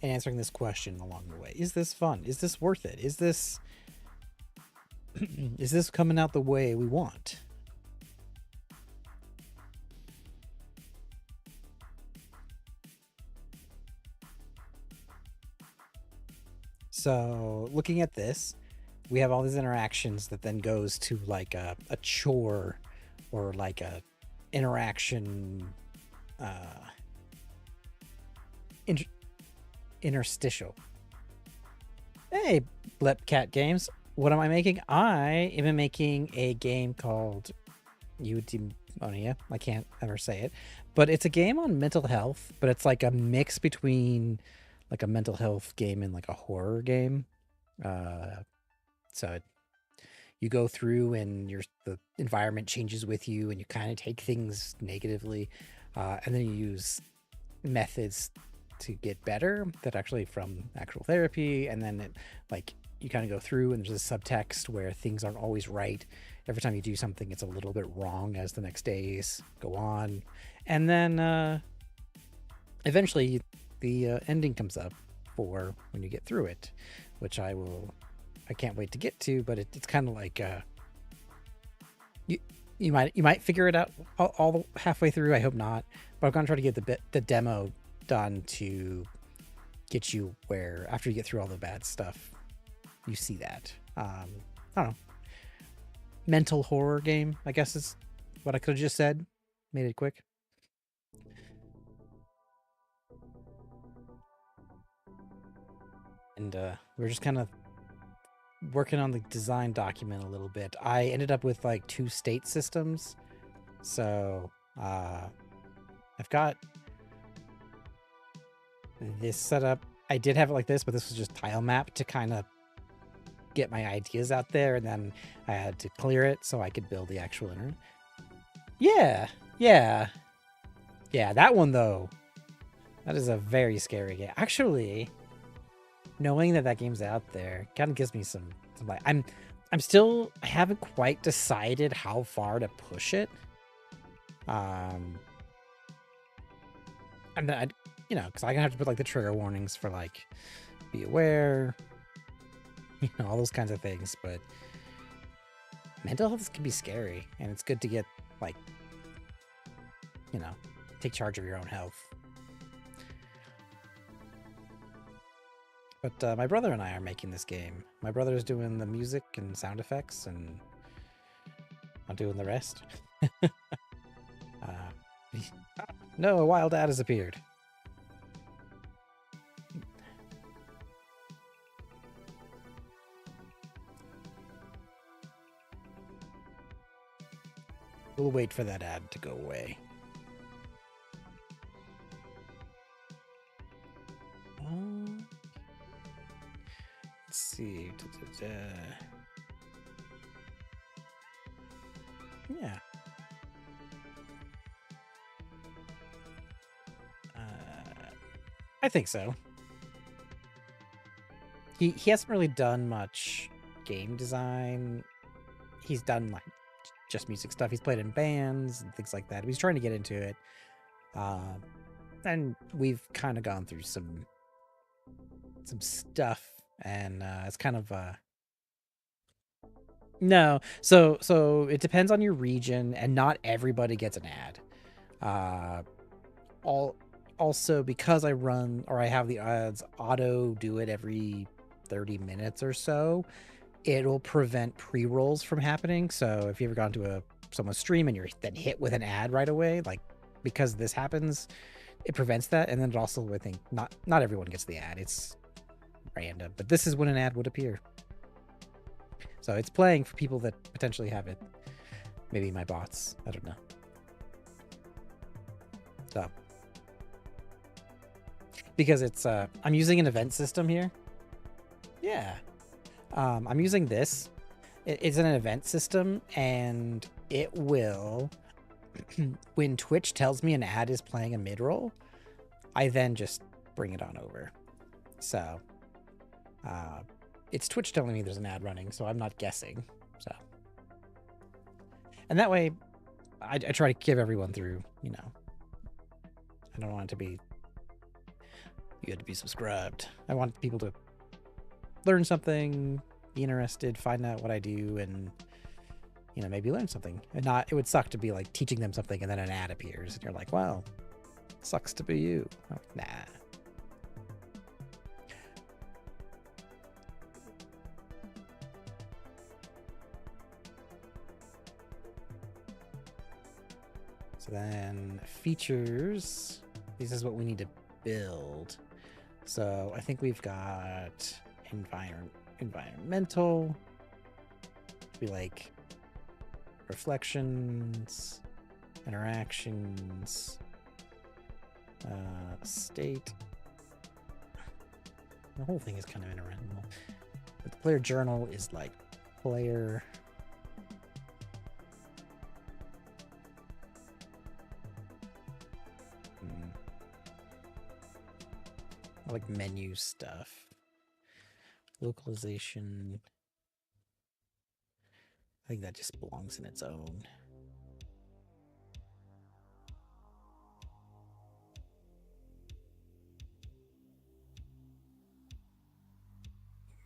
A: And answering this question along the way. Is this fun? Is this worth it? Is this is this coming out the way we want? So looking at this, we have all these interactions that then goes to like a chore or like a interaction interstitial. Hey, Blepcat Games. What am I making? I am making a game called Eudemonia. I can't ever say it. But it's a game on mental health, but it's like a mix between like a mental health game and like a horror game. So you go through and the environment changes with you and you kind of take things negatively. And then you use methods to get better that actually from actual therapy. And then it like you kind of go through and there's a subtext where things aren't always right. Every time you do something, it's a little bit wrong as the next days go on. And then eventually the ending comes up for when you get through it, which I can't wait to get to, but it's kind of like you might figure it out all halfway through. I hope not, but I'm gonna try to get the demo done to get you where after you get through all the bad stuff, you see that. I don't know. Mental horror game, I guess is what I could have just said. Made it quick. And we're just kind of working on the design document a little bit. I ended up with like 2 state systems. So I've got this set up. I did have it like this, but this was just tile map to kind of get my ideas out there, and then I had to clear it so I could build the actual internet. Yeah, that one though, that is a very scary game. Actually, knowing that game's out there kind of gives me some like I haven't quite decided how far to push it. And then because I'm gonna have to put like the trigger warnings for like be aware, all those kinds of things. But mental health can be scary, and it's good to get like take charge of your own health. But my brother and I are making this game. My brother's doing the music and sound effects, and I'm doing the rest. No, a wild ad has appeared. We'll wait for that ad to go away. Let's see. Yeah. I think so. He hasn't really done much game design. He's done like just music stuff. He's played in bands and things like that. He's trying to get into it. And we've kind of gone through some stuff, and it's kind of no. So it depends on your region, and not everybody gets an ad. Also because I have the ads auto do it every 30 minutes or so, it'll prevent pre-rolls from happening. So if you ever gone to someone's stream and you're then hit with an ad right away, like because this happens, it prevents that. And then it also, I think, not everyone gets the ad. It's random, but this is when an ad would appear. So it's playing for people that potentially have it. Maybe my bots. I don't know. So because it's I'm using an event system here. Yeah. I'm using this. It's an event system, and it will, when Twitch tells me an ad is playing a mid-roll, I then just bring it on over. So, it's Twitch telling me there's an ad running, so I'm not guessing. So, and that way, I try to give everyone through, you know. I don't want it to be, you had to be subscribed. I want people to learn something, be interested, find out what I do, and, you know, maybe learn something. And not, it would suck to be like teaching them something and then an ad appears and you're like, well, sucks to be you. I'm like, nah. So then features, this is what we need to build. So I think we've got environmental, be like reflections, interactions, state. The whole thing is kind of interactable. But the player journal is like player. I like menu stuff. Localization. I think that just belongs in its own.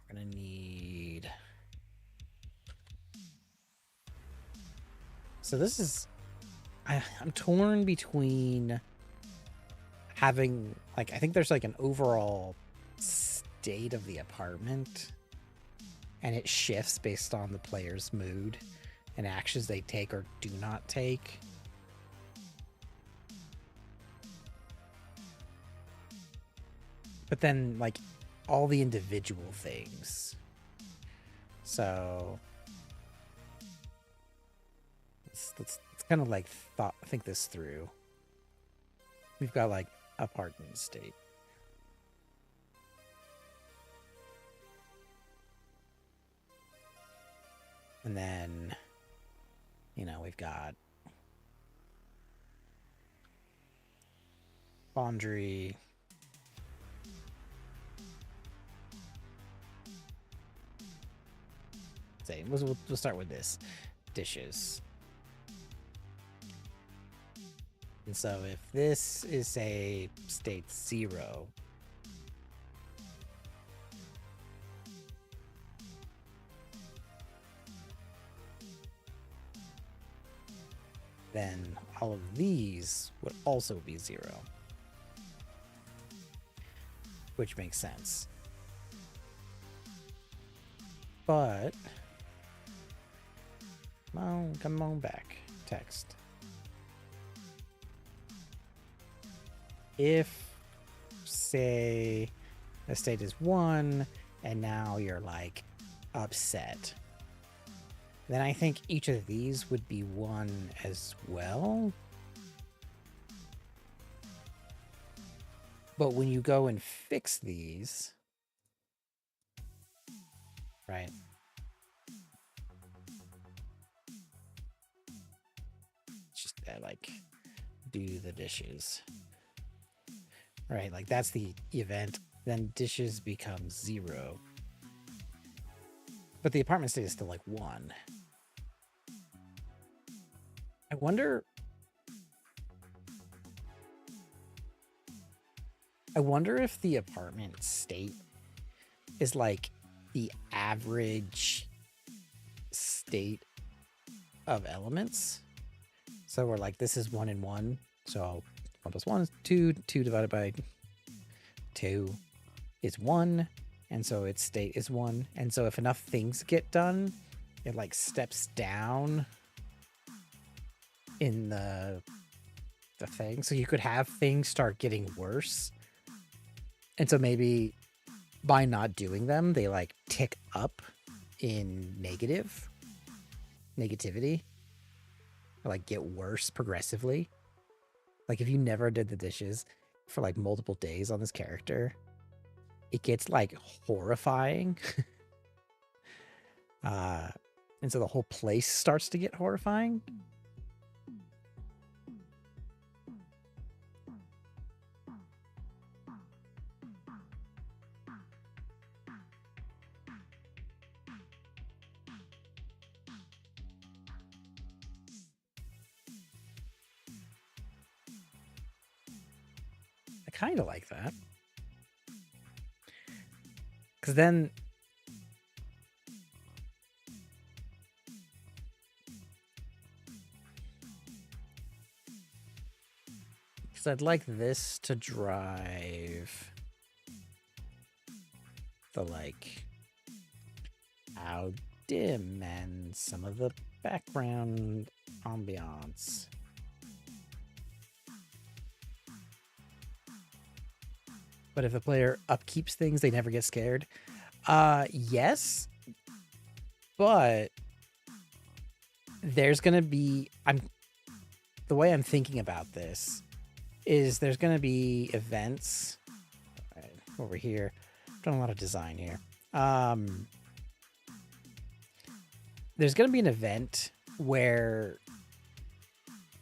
A: We're gonna need. So this is, I'm torn between having, like, I think there's like an overall state of the apartment, and it shifts based on the player's mood and actions they take or do not take. But then, like, all the individual things. So let's kind of like think this through. We've got like apartment state. And then, you know, we've got laundry. Say, we'll start with this. Dishes. And so if this is a state 0, then all of these would also be 0. Which makes sense. But, come on back, text. If, say, the state is 1, and now you're like upset, then I think each of these would be 1 as well. But when you go and fix these, right? Just like do the dishes. Right, like that's the event. Then dishes become 0. But the apartment state is still like 1. I wonder if the apartment state is like the average state of elements. So we're like, this is 1 and 1. So 1 plus 1 is 2. 2 divided by 2 is 1. And so its state is 1. And so if enough things get done, it like steps down in the thing. So you could have things start getting worse. And so maybe by not doing them, they like tick up in negativity, or like get worse progressively. Like if you never did the dishes for like multiple days on this character, it gets like horrifying. And so the whole place starts to get horrifying. I kind of like that. Because then I'd like this to drive the like how dim and some of the background ambiance. But if the player upkeeps things, they never get scared. Yes, but there's gonna be the way I'm thinking about this is there's gonna be events right, over here. I've done a lot of design here. There's gonna be an event where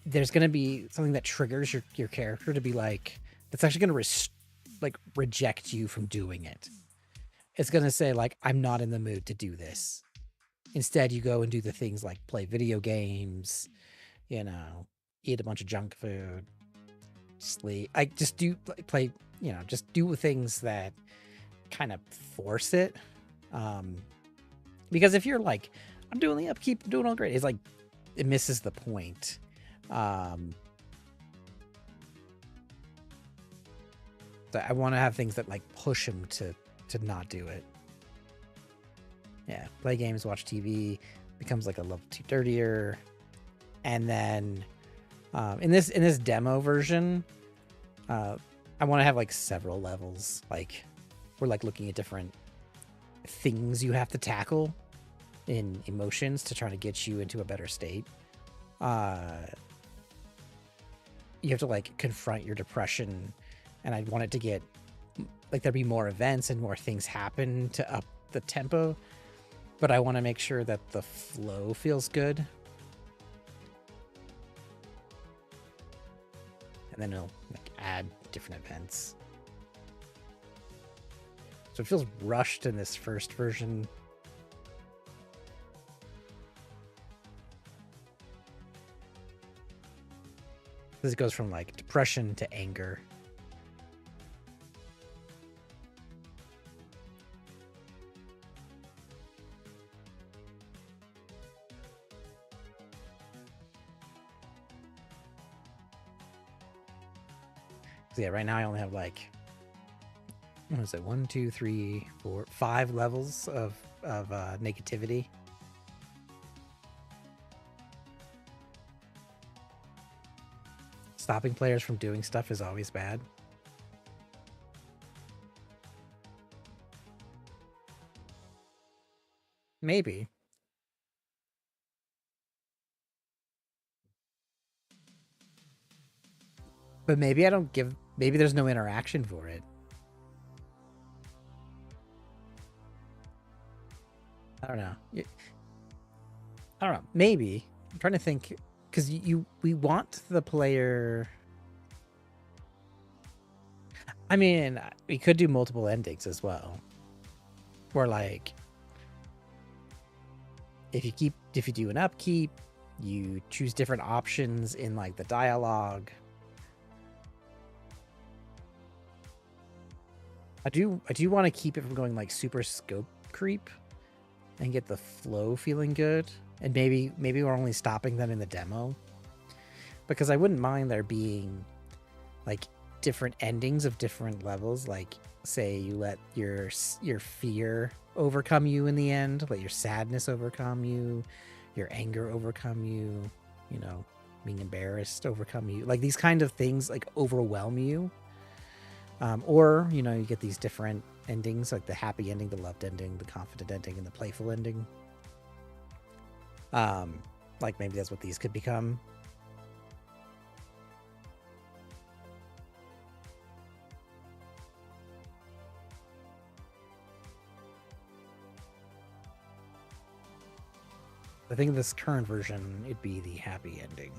A: there's gonna be something that triggers your character to be like, that's actually gonna reject you from doing it. It's gonna say like, I'm not in the mood to do this. Instead, you go and do the things like play video games, you know, eat a bunch of junk food, sleep. I just do play, you know, just do things that kind of force it. Because if you're like, I'm doing the upkeep, I'm doing all great, it's like, it misses the point. So I want to have things that like push him to not do it. Yeah, play games, watch TV, becomes like a level 2 dirtier, and then in this demo version, I want to have like several levels. Like we're like looking at different things you have to tackle in emotions to try to get you into a better state. You have to like confront your depression, and I'd want it to get like there'd be more events and more things happen to up the tempo, but I want to make sure that the flow feels good. And then it'll like add different events. So it feels rushed in this first version. This goes from like depression to anger. So yeah, right now I only have like, what is it? 1, 2, 3, 4, 5 levels of negativity. Stopping players from doing stuff is always bad. Maybe. But maybe I don't give, maybe there's no interaction for it. I don't know. I don't know. Maybe. I'm trying to think, because we want the player. I mean, we could do multiple endings as well. Where like, if you do an upkeep, you choose different options in like the dialogue. I do want to keep it from going like super scope creep and get the flow feeling good. And maybe we're only stopping them in the demo, because I wouldn't mind there being like different endings of different levels. Like say you let your fear overcome you in the end, let your sadness overcome you, your anger overcome you, you know, being embarrassed overcome you. Like these kind of things like overwhelm you. Or, you know, you get these different endings, like the happy ending, the loved ending, the confident ending, and the playful ending. Like maybe that's what these could become. I think this current version, it'd be the happy ending.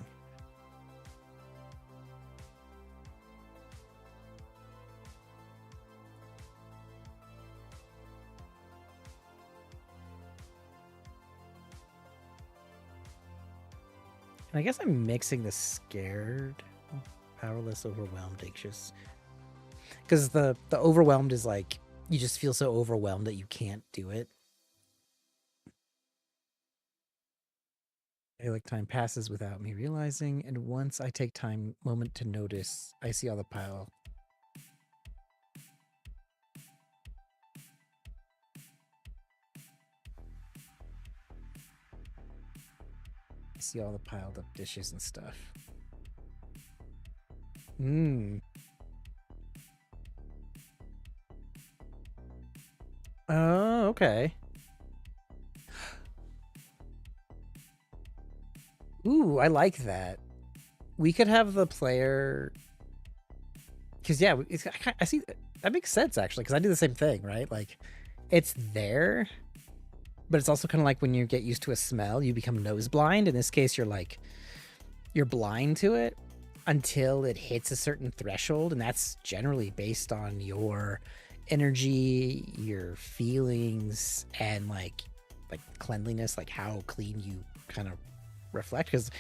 A: And I guess I'm mixing the scared, powerless, overwhelmed, anxious. Because the overwhelmed is like, you just feel so overwhelmed that you can't do it. I feel like time passes without me realizing, and once I take time, moment to notice, I see all the pile. I see all the piled up dishes and stuff. Mmm. Oh, okay. Ooh, I like that. We could have the player, because yeah, I see that makes sense actually. Because I do the same thing, right? Like, it's there, but it's also kind of like when you get used to a smell, you become nose blind. In this case, you're blind to it until it hits a certain threshold, and that's generally based on your energy, your feelings, and like cleanliness, like how clean you kind of reflect. Because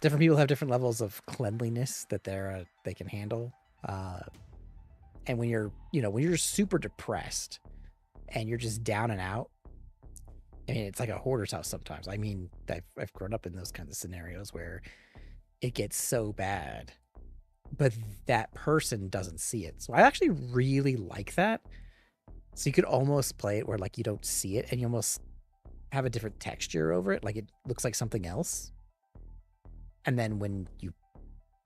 A: different people have different levels of cleanliness that they can handle. And when you're super depressed and you're just down and out, I mean, it's like a hoarder's house sometimes. I mean, I've grown up in those kinds of scenarios where it gets so bad, but that person doesn't see it. So I actually really like that. So you could almost play it where like you don't see it and you almost have a different texture over it. Like it looks like something else. And then when you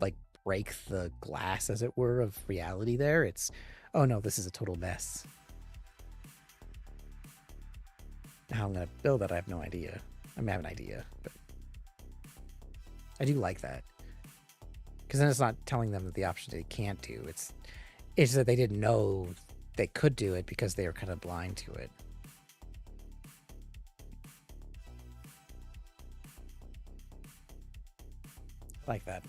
A: like break the glass, as it were, of reality there, it's, oh no, this is a total mess. How I'm going to build that, I have no idea. I mean, I have an idea, but I do like that. Because then it's not telling them that the option they can't do. It's that they didn't know they could do it because they were kind of blind to it. Like that.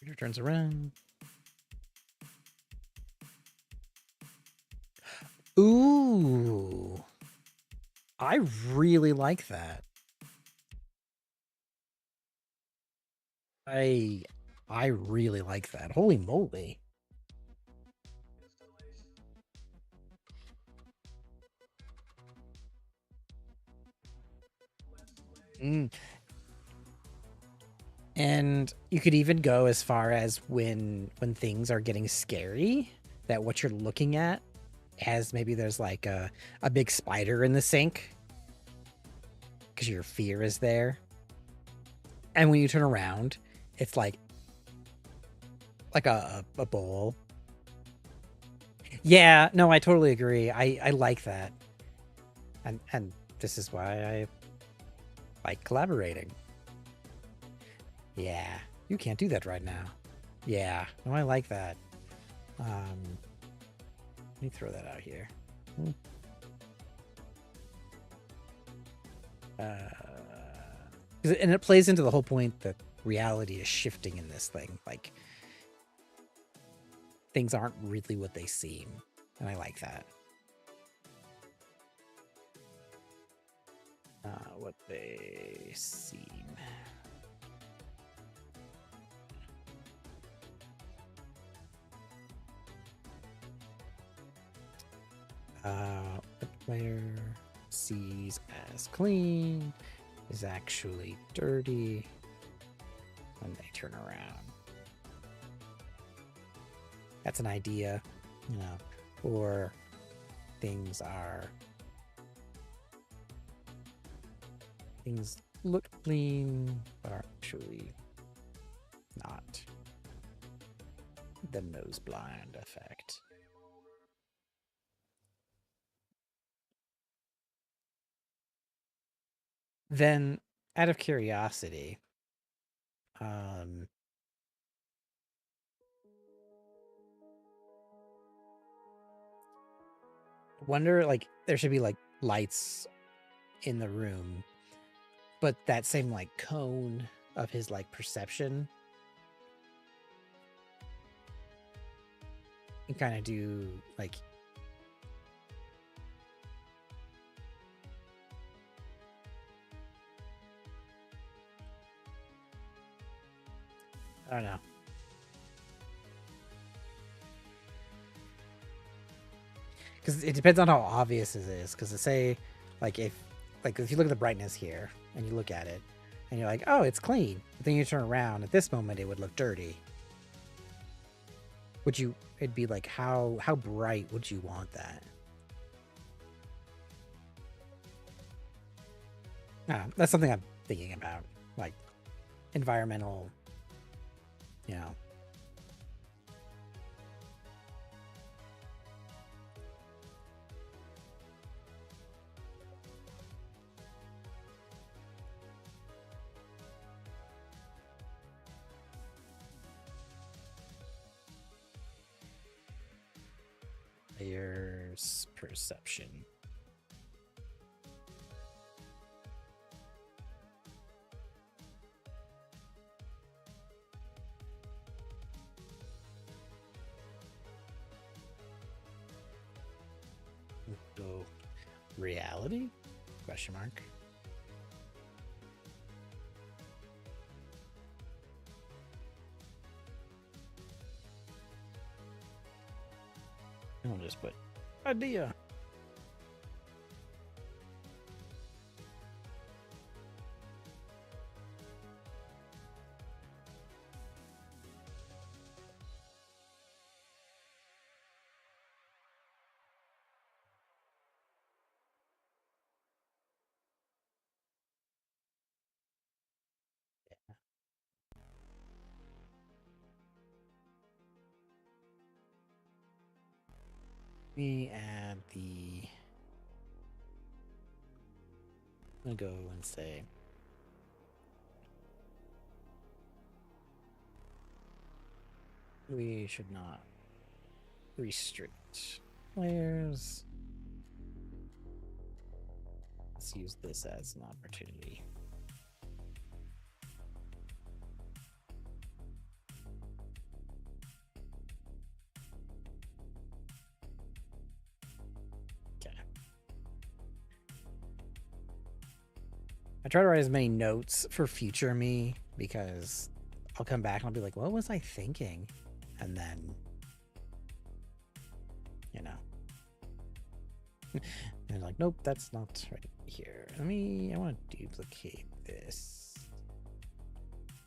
A: Reader turns around. Ooh. I really like that. I really like that. Holy moly. Mm. And you could even go as far as when things are getting scary, that what you're looking at as maybe there's like a big spider in the sink because your fear is there. And when you turn around, it's like a bowl. Yeah, no, I totally agree. I like that. And this is why I like collaborating. Yeah, you can't do that right now. Yeah, no, I like that. Let me throw that out here. And it plays into the whole point that reality is shifting in this thing. Like, things aren't really what they seem. And I like that. What they seem. The player sees as clean is actually dirty when they turn around. That's an idea, or things look clean but are actually not. The nose blind effect. Then Out of curiosity, um, wonder like there should be like lights in the room, but that same like cone of his like perception and kind of do like I don't know. Because it depends on how obvious it is. Because to say, like if you look at the brightness here and you look at it, and you're like, oh, it's clean. But then you turn around. At this moment, it would look dirty. Would you? It'd be like how bright would you want that? That's something I'm thinking about, like environmental. You know, player's perception. So, reality? Question mark. I'll just put idea. Me add the. I'm gonna go and say we should not restrict players. Let's use this as an opportunity. Okay. I try to write as many notes for future me because I'll come back and I'll be like, what was I thinking? And then, you know. And like, nope, that's not right here. I want to duplicate this.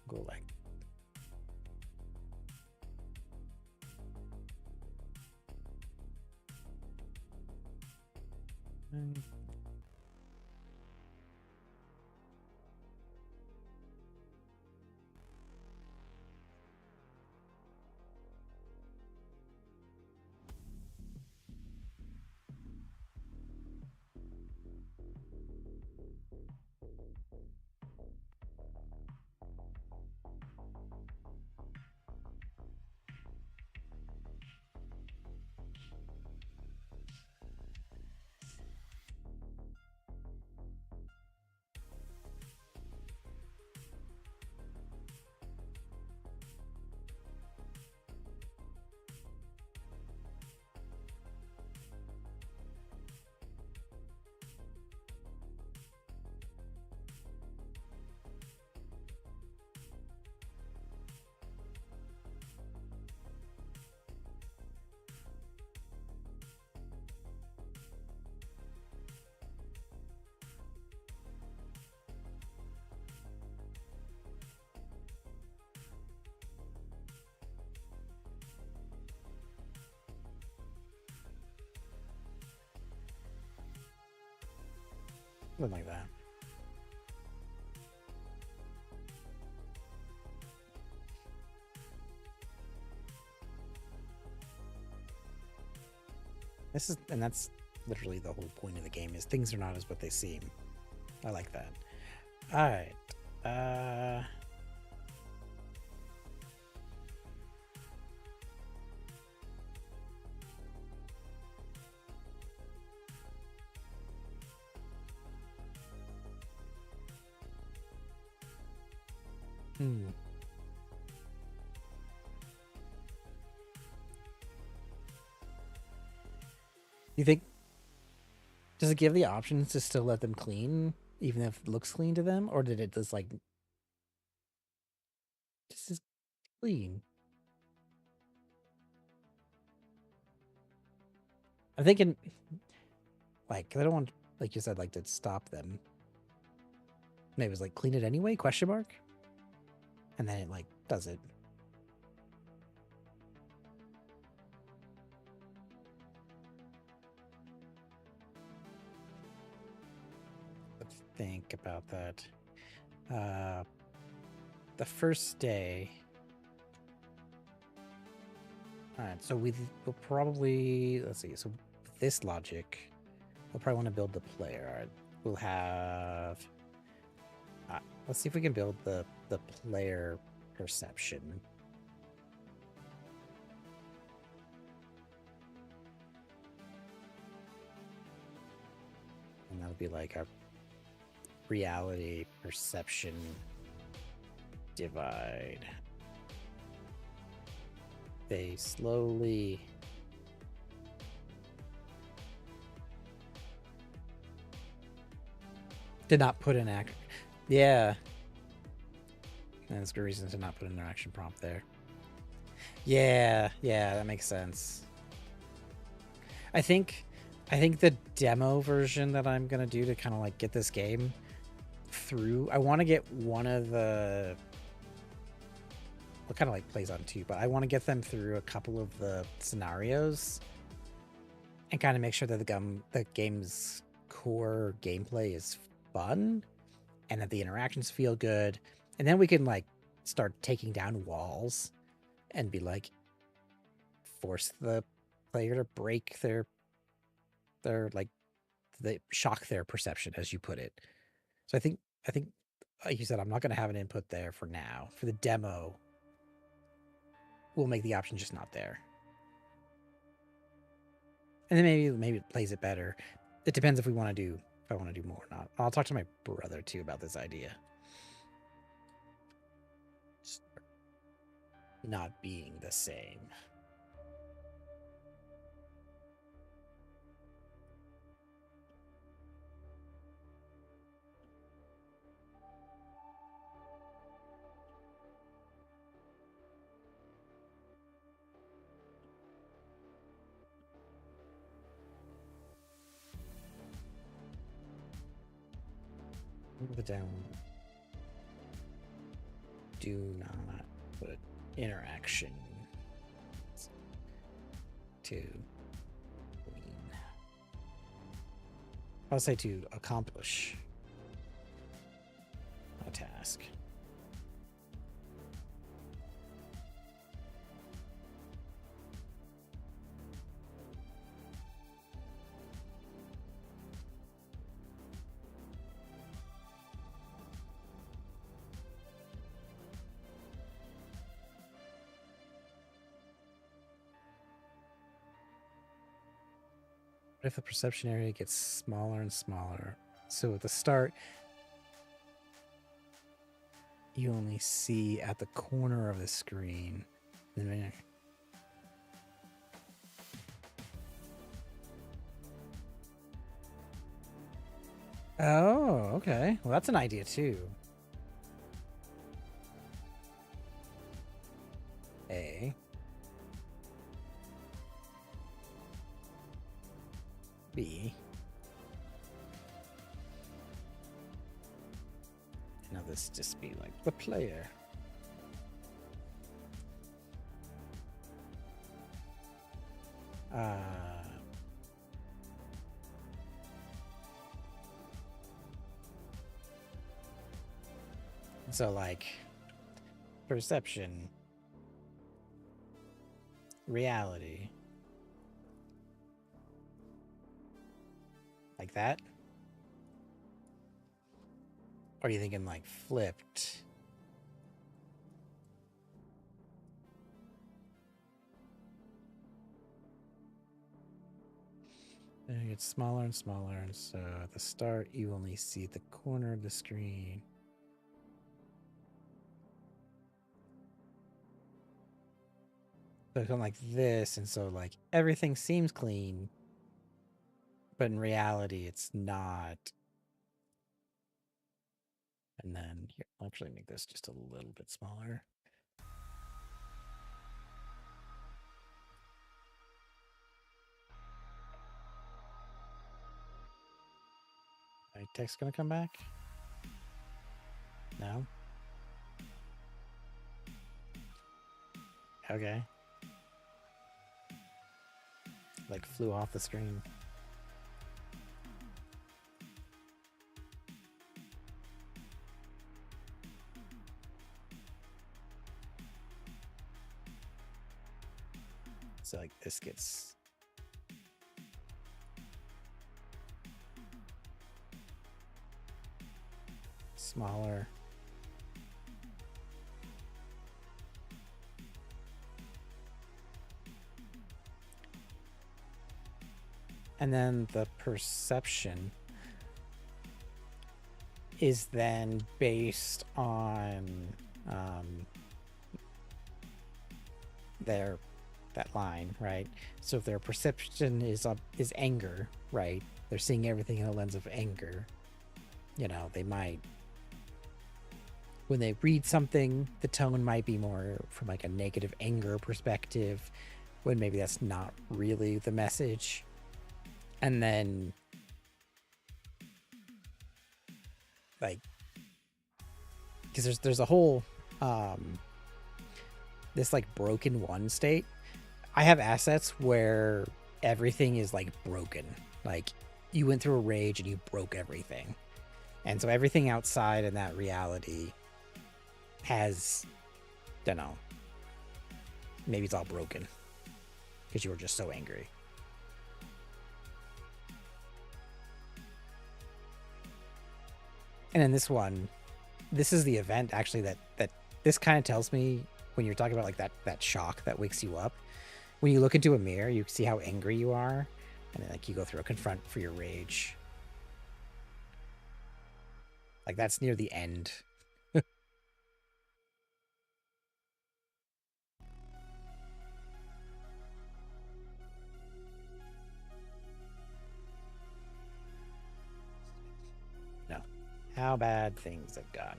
A: Go like. Something like that. That's literally the whole point of the game is things are not as what they seem. I like that. All right. Uh. Hmm. You think does it give the options to still let them clean, even if it looks clean to them, or did it just like this is clean? I'm thinking like I don't want like you said like to stop them. Maybe it was like clean it anyway? Question mark. And then it like does it. Let's think about that. The first day. All right, so we'll probably let's see. So with this logic, we'll probably want to build the player. All right, we'll have. Let's see if we can build the player perception. And that'll be like a reality perception divide. They slowly did not put an act. Yeah. That's good reason to not put an interaction prompt there. Yeah, that makes sense. I think the demo version that I'm gonna do to kind of like get this game through, I want to get one of the what kind of like plays on two, but I want to get them through a couple of the scenarios and kind of make sure that the game's core gameplay is fun and that the interactions feel good, and then we can like start taking down walls and be like force the player to break their like they shock their perception, as you put it. So I think like you said, I'm not going to have an input there for now. For the demo, we'll make the option just not there, and then maybe it plays it better. It depends if I want to do more or not. I'll talk to my brother too about this idea. Just not being the same. Move it down. Do not put interaction to clean. I'll say to accomplish a task. What if the perception area gets smaller and smaller? So at the start, you only see at the corner of the screen. Oh, okay. Well, that's an idea too. A. B. Now this just be like the player. So like perception, reality, like that. Or are you thinking like flipped? And it gets smaller and smaller, and so at the start you only see the corner of the screen. So it's going like this, and so like everything seems clean, but in reality it's not. And then here, I'll actually make this just a little bit smaller. My text gonna come back? No? Okay. Like flew off the screen. So like this gets smaller. And then the perception is then based on that line, right? So if their perception is anger, right? They're seeing everything in a lens of anger. You know, they might, when they read something, the tone might be more from like a negative anger perspective, when maybe that's not really the message. And then like, because there's a whole this like broken one state. I have assets where everything is like broken. Like you went through a rage and you broke everything. And so everything outside in that reality has, don't know, maybe it's all broken because you were just so angry. And in this one, this is the event actually that this kind of tells me when you're talking about like that shock that wakes you up. When you look into a mirror, you see how angry you are, and then like you go through a confront for your rage. Like that's near the end. No. How bad things have gotten.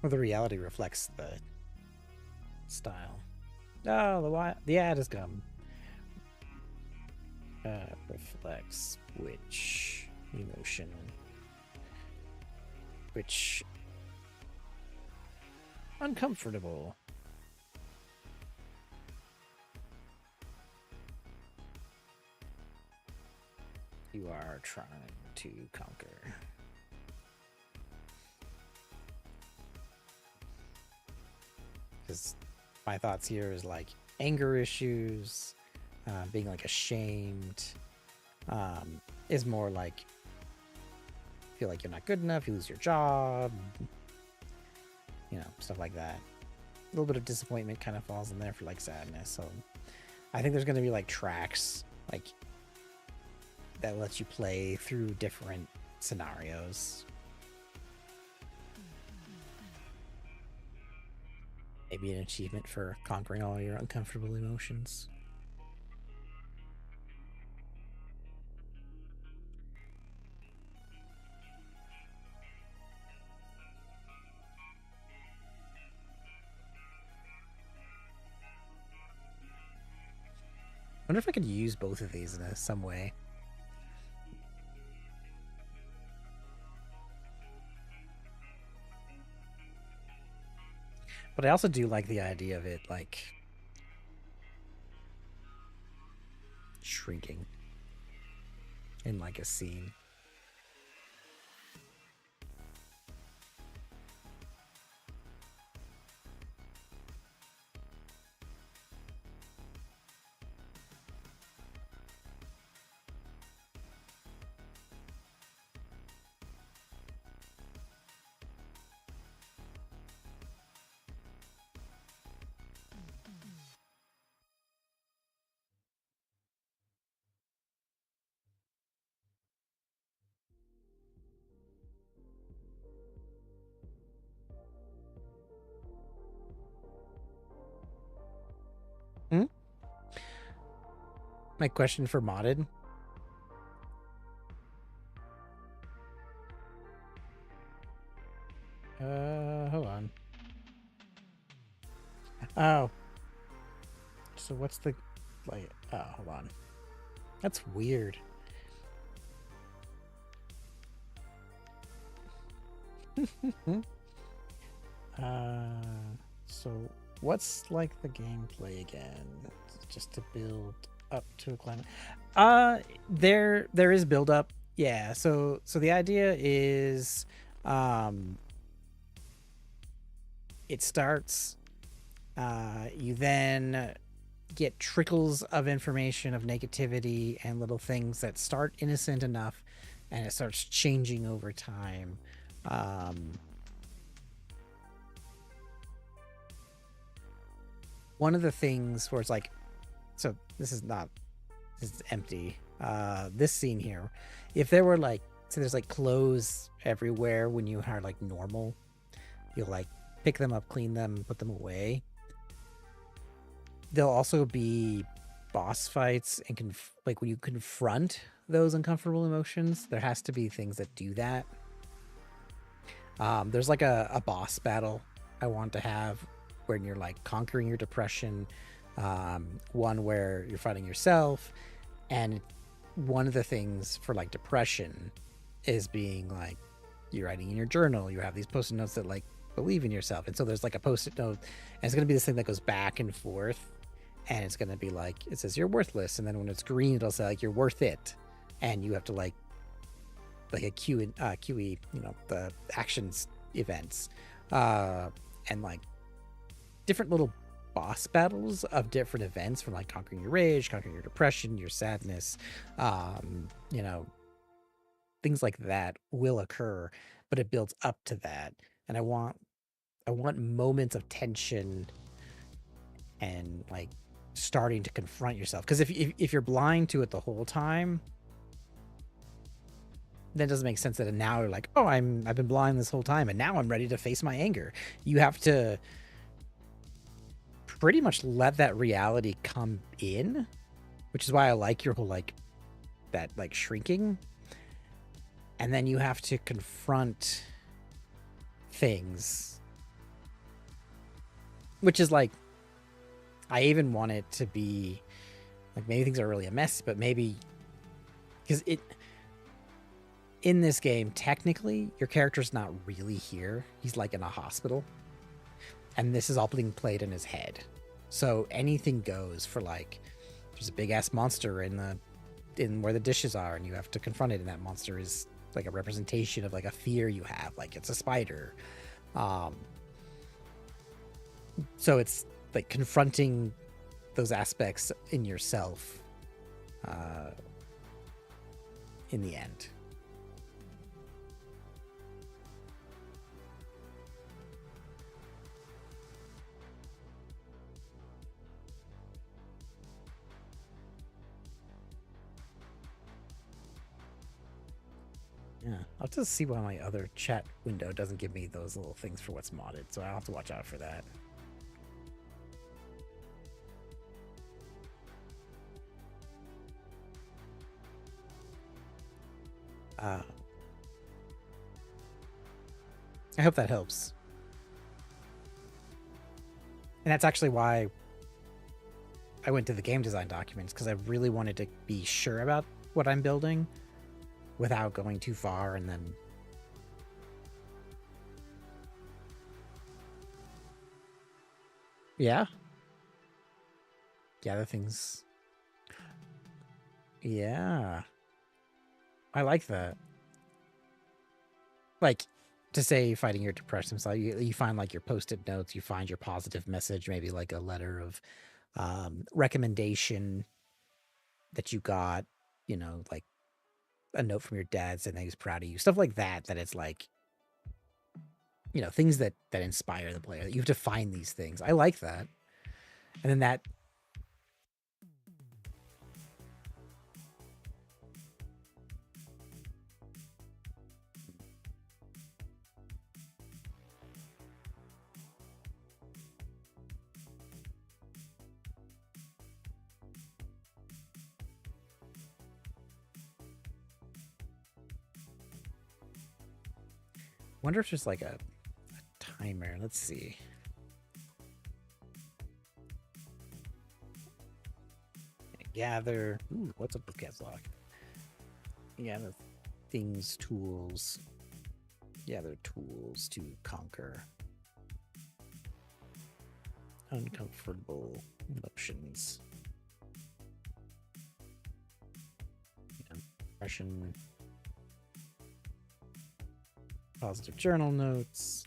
A: Well, the reality reflects the style. Oh, the ad has come. Reflects which emotion, which uncomfortable. You are trying to conquer. Because my thoughts here is like anger issues, being like ashamed, is more like feel like you're not good enough, you lose your job, you know, stuff like that. A little bit of disappointment kind of falls in there for like sadness. So I think there's going to be like tracks like that lets you play through different scenarios. Maybe an achievement for conquering all your uncomfortable emotions. I wonder if I could use both of these in some way. But I also do like the idea of it like shrinking in like a scene. My question for modded. Hold on. Oh. So what's the, like, oh, hold on. That's weird. So what's like the gameplay again? Just to build up to a climate. There is build up. Yeah. So the idea is, it starts. You then get trickles of information of negativity and little things that start innocent enough, and it starts changing over time. One of the things where it's like, so this is empty. This scene here, if there were like, so there's like clothes everywhere when you are like normal, you'll like pick them up, clean them, put them away. There'll also be boss fights and like when you confront those uncomfortable emotions, there has to be things that do that. There's like a boss battle I want to have when you're like conquering your depression, one where you're fighting yourself, and one of the things for like depression is being like, you're writing in your journal, you have these post-it notes that like believe in yourself, and so there's like a post-it note, and it's going to be this thing that goes back and forth, and it's going to be like, it says you're worthless, and then when it's green it'll say like you're worth it, and you have to like a QE, you know, the actions events, and like different little boss battles of different events, from like conquering your rage, conquering your depression, your sadness, you know, things like that will occur, but it builds up to that. And I want moments of tension and like starting to confront yourself, because if you're blind to it the whole time, then it doesn't make sense that now you're like, oh, I've been blind this whole time and now I'm ready to face my anger. You have to pretty much let that reality come in, which is why I like your whole like that like shrinking, and then you have to confront things, which is like, I even want it to be like, maybe things are really a mess, but maybe because it in this game, technically your character's not really here, he's like in a hospital, and this is all being played in his head, so anything goes. For like, there's a big ass monster in where the dishes are, and you have to confront it, and that monster is like a representation of like a fear you have, like it's a spider. So it's like confronting those aspects in yourself in the end. Yeah, I'll just see why my other chat window doesn't give me those little things for what's modded, so I'll have to watch out for that. I hope that helps. And that's actually why I went to the game design documents, because I really wanted to be sure about what I'm building without going too far, and then yeah, the other things. Yeah, I like that. Like, to say fighting your depression, so you find like your post-it notes, you find your positive message, maybe like a letter of recommendation that you got, you know, like a note from your dad saying that he's proud of you, stuff like that, that it's like, you know, things that inspire the player. You have to find these things. I like that. And then that, Wonder if there's like a timer. Let's see. Gather. Ooh, what's a bookcast log? Gather things, tools. Gather tools to conquer uncomfortable emotions. Depression. Positive journal notes.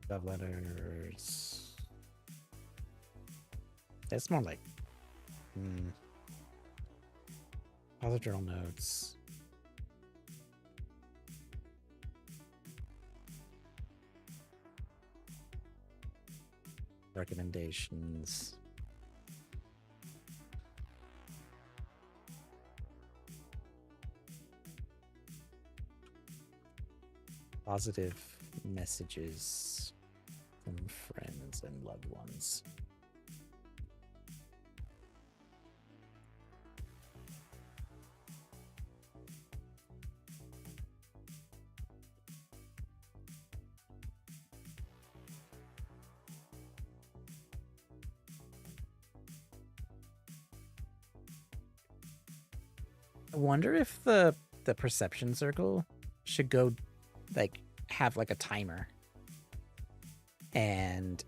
A: Love letters. That's more like positive journal notes. Recommendations. Positive messages from friends and loved ones. I wonder if the perception circle should go like have like a timer, and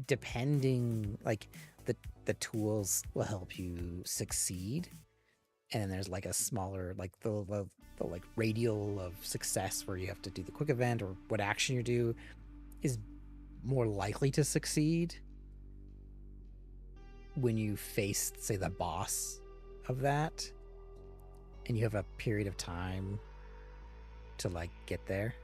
A: depending like the tools will help you succeed, and then there's like a smaller like the like radial of success where you have to do the quick event or what action you do is more likely to succeed when you face, say, the boss of that, and you have a period of time to like get there.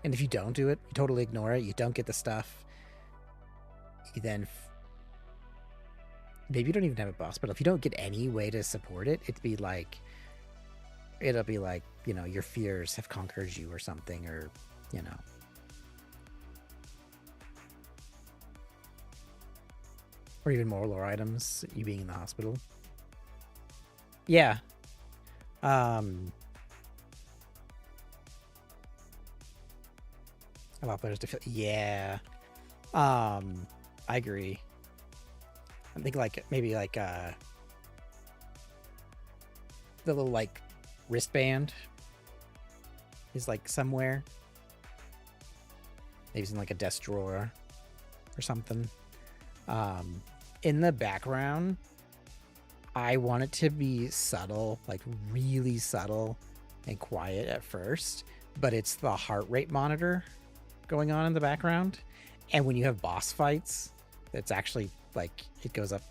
A: And if you don't do it, you totally ignore it, you don't get the stuff, you then maybe you don't even have a boss, but if you don't get any way to support it, it'll be like, you know, your fears have conquered you or something, or, you know. Or even more lore items, you being in the hospital. Yeah. Allow players to feel. Yeah. I agree. I think like maybe like the little like wristband is like somewhere. Maybe it's in like a desk drawer or something. In the background, I want it to be subtle, like really subtle and quiet at first, but it's the heart rate monitor going on in the background. And when you have boss fights, it's actually like it goes up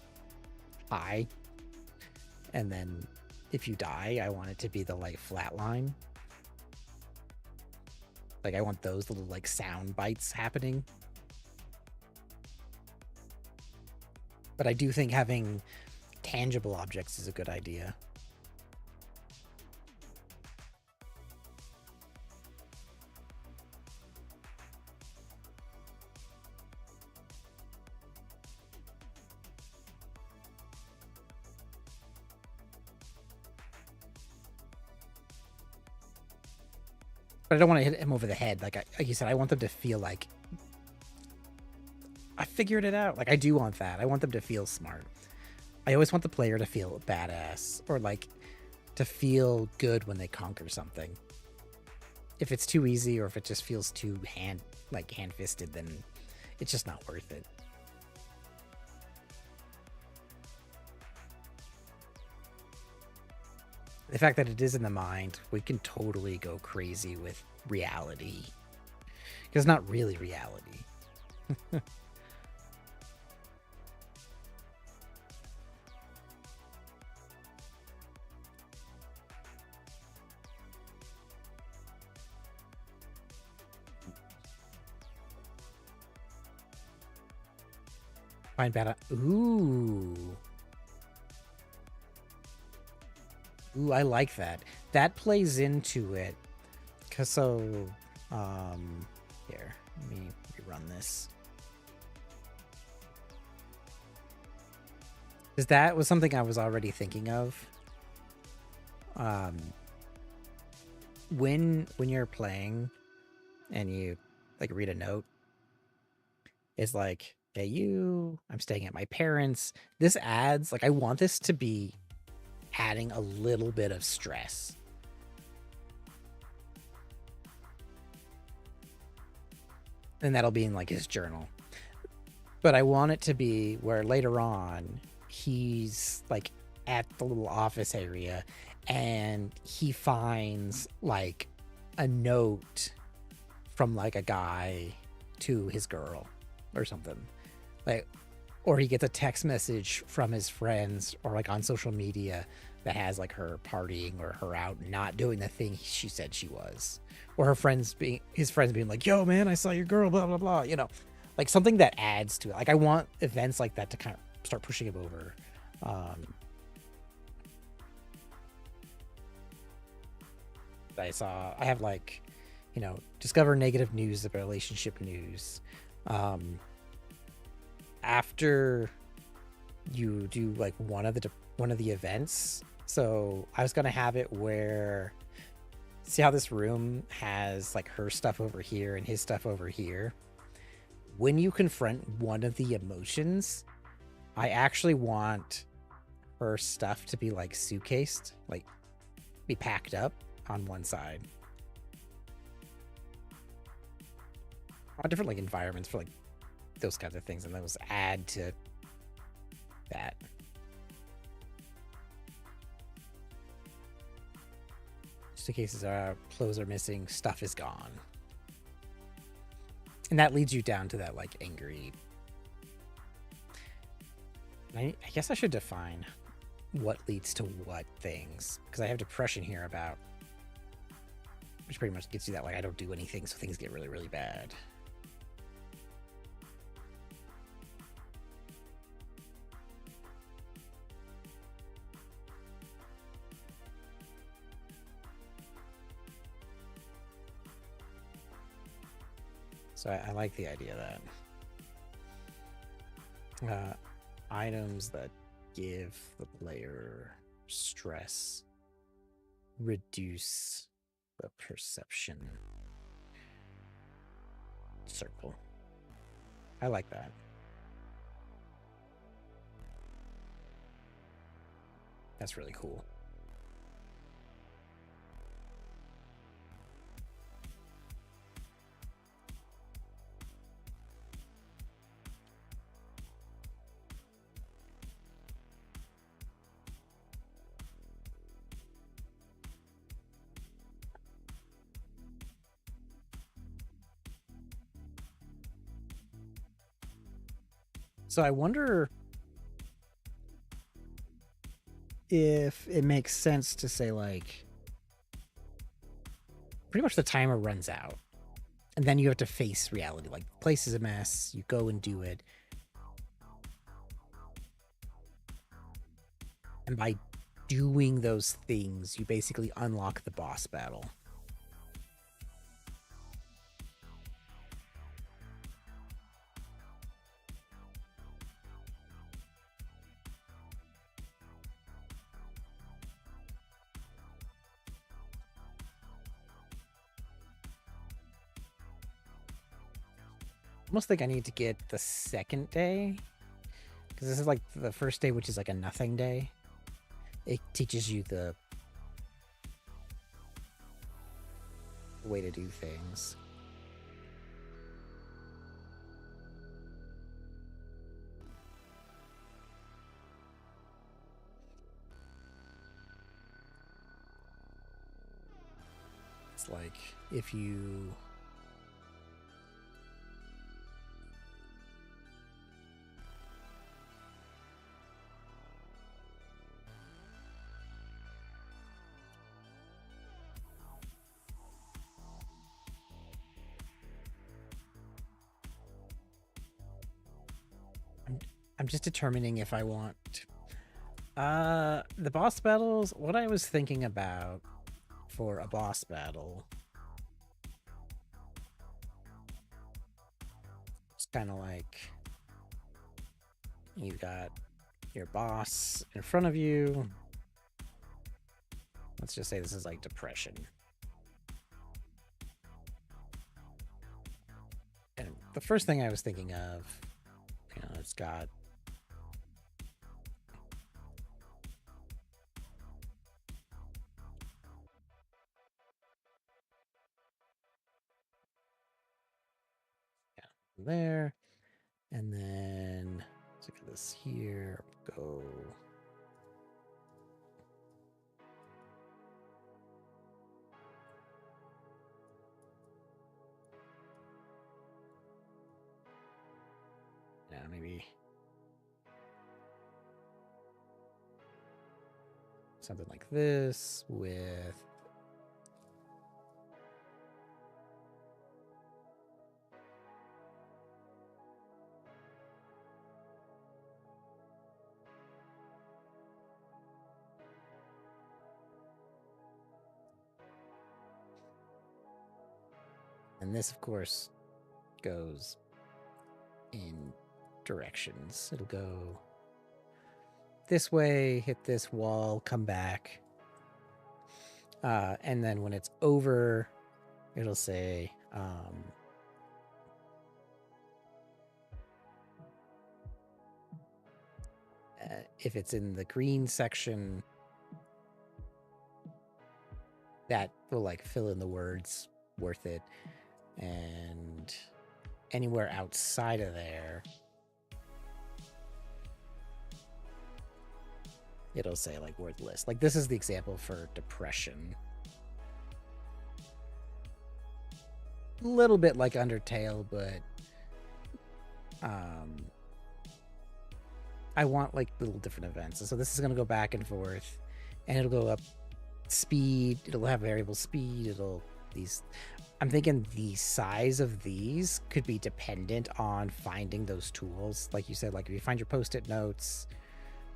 A: high, and then if you die, I want it to be the like flat line. Like I want those little like sound bites happening. But I do think having tangible objects is a good idea. But I don't want to hit him over the head. Like you said, I want them to feel like I figured it out. Like I do want that. I want them to feel smart. I always want the player to feel badass, or like to feel good when they conquer something. If it's too easy, or if it just feels too hand-fisted, then it's just not worth it. The fact that it is in the mind, we can totally go crazy with reality. Because it's not really reality. Find bad. Ooh, I like that. That plays into it. Cause so, here, let me rerun this. Because that was something I was already thinking of. Um, when you're playing and you like read a note, it's like, hey, you, I'm staying at my parents. This adds, like, I want this to be adding a little bit of stress. And that'll be in like his journal. But I want it to be where later on he's like at the little office area and he finds like a note from like a guy to his girl or something. Like, or he gets a text message from his friends or like on social media that has like her partying or her out not doing the thing she said she was, or his friends being like, yo man, I saw your girl, blah blah blah, like something that adds to it. Like I want events like that to kind of start pushing him over. I have like, discover negative news of relationship news. After you do like one of the events. So I was gonna have it where, see how this room has like her stuff over here and his stuff over here. When you confront one of the emotions, I actually want her stuff to be like suitcased, like be packed up on one side. I want different like environments for like those kinds of things, and those add to that. Suitcases are, clothes are missing, stuff is gone. And that leads you down to that like angry. I guess I should define what leads to what things, because I have depression here about, which pretty much gets you that like I don't do anything, so things get really, really bad. So I like the idea that items that give the player stress reduce the perception circle. I like that. That's really cool. So I wonder if it makes sense to say like pretty much the timer runs out and then you have to face reality. Like the place is a mess, you go and do it. And by doing those things, you basically unlock the boss battle. I almost think I need to get the second day, because this is like the first day, which is like a nothing day. It teaches you the way to do things. It's like if you I'm just determining if I want the boss battles. What I was thinking about for a boss battle, it's kind of like you got your boss in front of you. Let's just say this is like depression. And the first thing I was thinking of, it's got there, and then let's look at this here. Go. Yeah, maybe something like this with and this, of course, goes in directions. It'll go this way, hit this wall, come back. And then when it's over, it'll say, if it's in the green section, that will like fill in the words worth it. And anywhere outside of there, it'll say like worthless. Like this is the example for depression. A little bit like Undertale, but I want like little different events. And so this is going to go back and forth, and it'll go up speed. It'll have variable speed. I'm thinking the size of these could be dependent on finding those tools. Like you said, like if you find your post-it notes,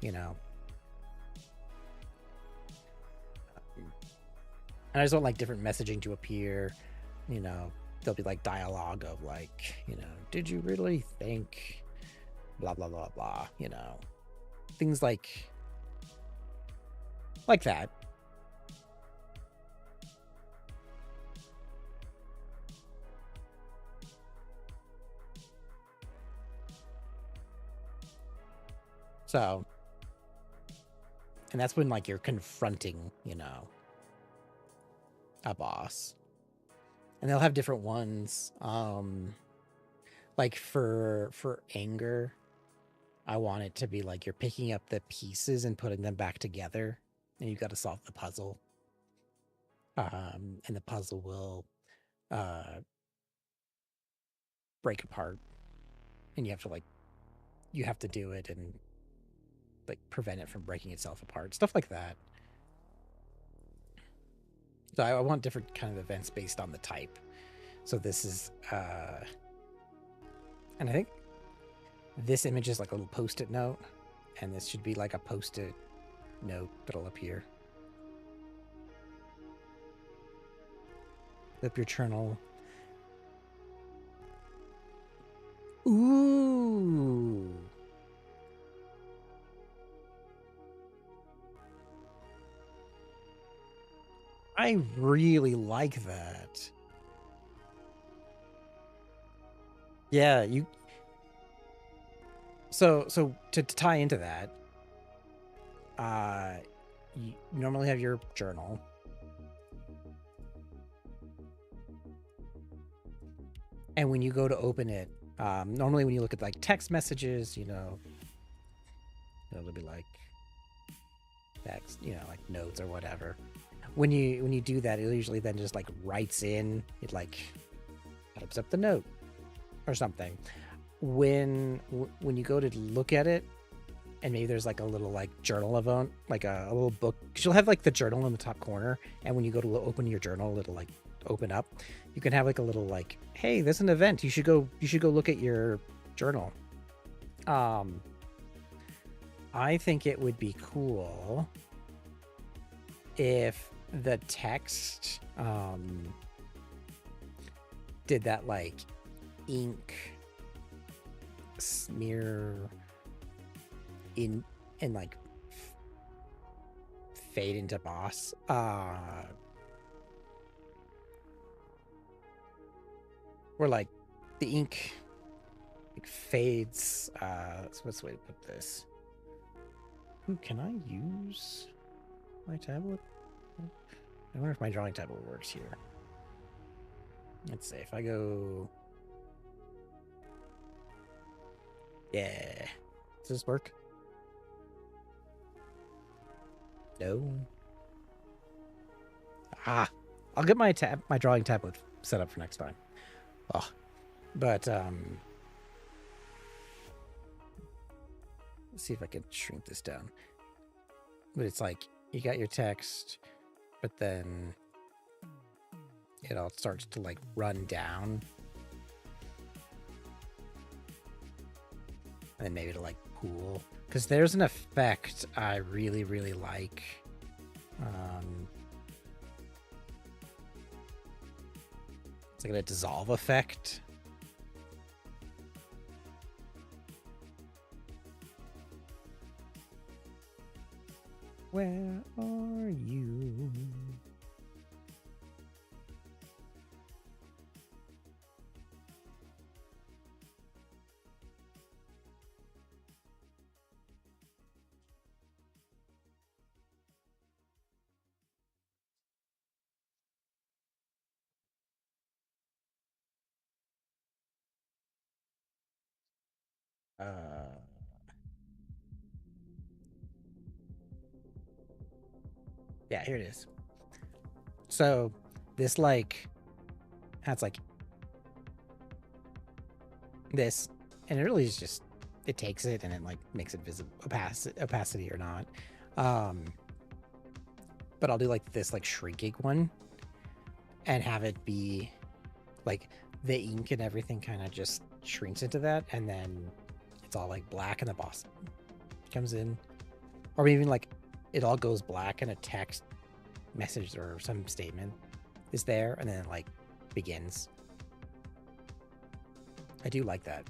A: and I just want like different messaging to appear. There'll be like dialogue of like, did you really think blah, blah, blah, blah, things like that. So, and that's when like you're confronting, a boss. And they'll have different ones. Like for anger, I want it to be like you're picking up the pieces and putting them back together, and you've got to solve the puzzle. And the puzzle will break apart, and you have to do it and like prevent it from breaking itself apart, stuff like that. So I want different kind of events based on the type. So this is and I think this image is like a little post-it note, and this should be like a post-it note that'll appear. Flip your journal. Ooh. I really like that. Yeah, so to tie into that, you normally have your journal. And when you go to open it, normally when you look at like text messages, it'll be like text, like notes or whatever. When you do that, it usually then just like writes in, it like types up the note or something. When you go to look at it, and maybe there's like a little like journal event, like a little book, because you'll have like the journal in the top corner, and when you go to open your journal, it'll like open up. You can have like a little like, hey, there's an event, you should go look at your journal. I think it would be cool if the text did that like ink smear and like fade into boss. Where like the ink like fades. What's the way to put this? Ooh, can I use my tablet? I wonder if my drawing tablet works here. Let's see if I go. Yeah. Does this work? No. I'll get my drawing tablet set up for next time. Oh, but let's see if I can shrink this down. But it's like you got your text, but then it all starts to like run down, and then maybe to like pool. Because there's an effect I really, really like. It's like a dissolve effect. Where are you? Yeah, here it is. So this like has like this, and it really is just it takes it and it like makes it visible, opacity or not. But I'll do like this like shrinking one and have it be like the ink and everything kind of just shrinks into that, and then it's all like black and the boss comes in, or even like it all goes black and a text message or some statement is there, and then it like begins. I do like that.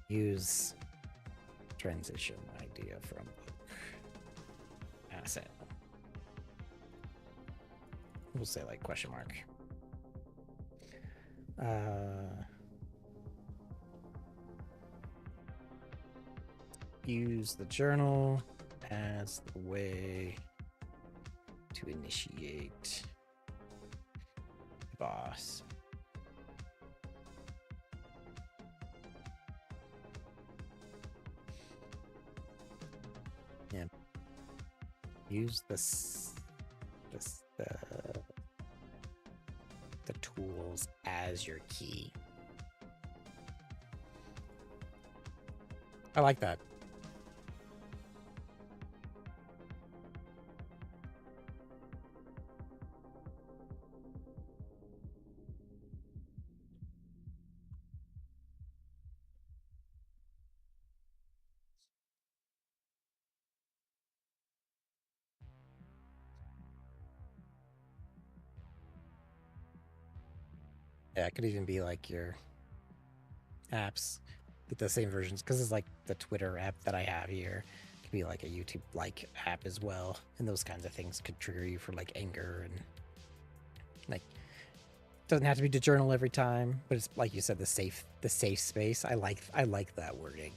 A: Use transition idea from asset. We'll say like question mark. Use the journal as the way to initiate the boss. Yeah. Use the tools as your key. I like that. Yeah, it could even be like your apps with the same versions, because it's like the Twitter app that I have here. It could be like a YouTube like app as well, and those kinds of things could trigger you for like anger, and like doesn't have to be to journal every time, but it's like you said, the safe space. I like that wording.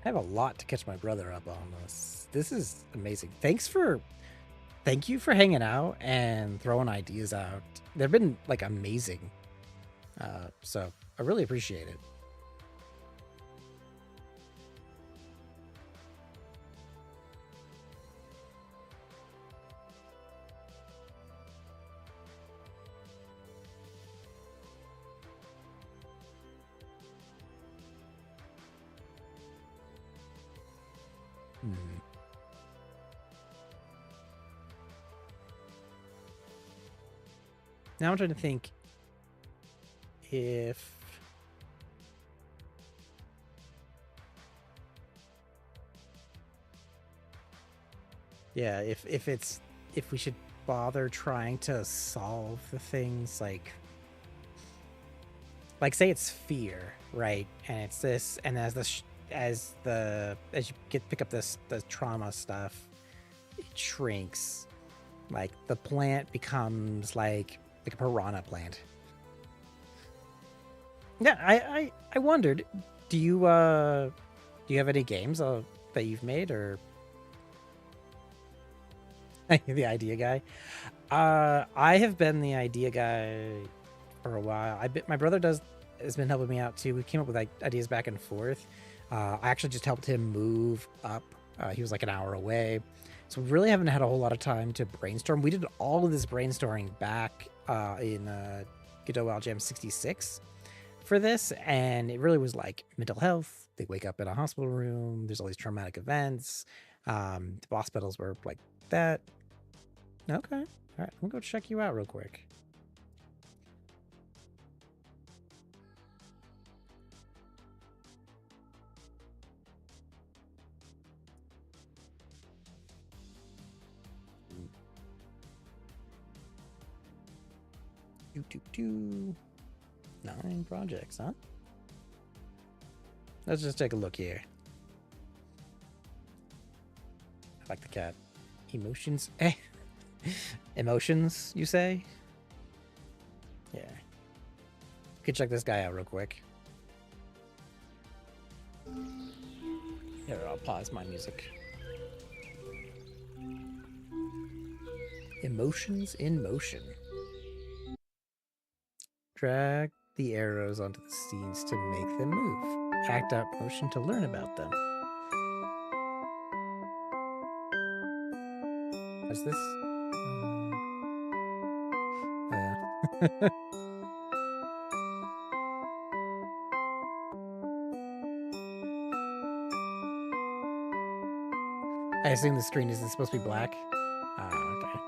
A: I have a lot to catch my brother up on this. This is amazing. Thank you for hanging out and throwing ideas out. They've been like amazing. So I really appreciate it. Now I'm trying to think if if we should bother trying to solve the things like say it's fear, right? And it's this, and as you pick up the trauma stuff, it shrinks. Like the plant becomes like a piranha plant. Yeah, I wondered, do you have any games that you've made, or the idea guy? I have been the idea guy for a while. My brother has been helping me out too. We came up with ideas back and forth. I actually just helped him move up. He was like an hour away, so we really haven't had a whole lot of time to brainstorm. We did all of this brainstorming back in Godot Jam 66 for this, and it really was like mental health. They wake up in a hospital room. There's all these traumatic events. The boss battles were like that. Okay, all right. I'm gonna go check you out real quick. Do 9 projects, huh? Let's just take a look here. I like the cat. Emotions? Emotions, you say? Yeah. You can check this guy out real quick. Here, I'll pause my music. Emotions in motion. Drag the arrows onto the scenes to make them move. Act out motion to learn about them. What's this? I assume the screen isn't supposed to be black. Okay.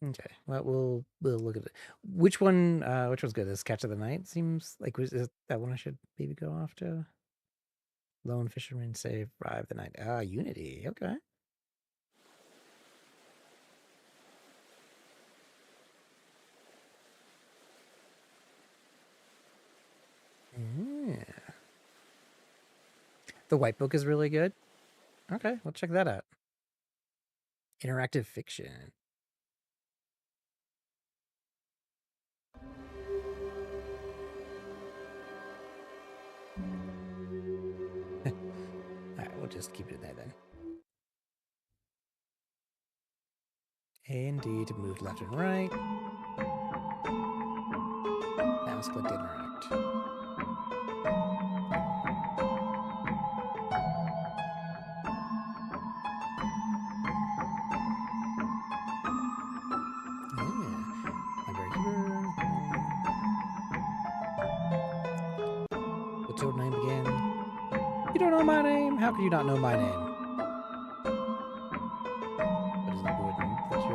A: Okay. Well, we'll look at it. Which one? Which one's good? This Catch of the Night seems like is that one I should maybe go off to? Lone fisherman survive the night. Unity. Okay. Yeah. The White Book is really good. Okay, we'll check that out. Interactive fiction. Alright, we'll just keep it in there then. A and D to move left and right. Mouse click to interact. The toad name again. You don't know my name? How can you not know my name? What is important that you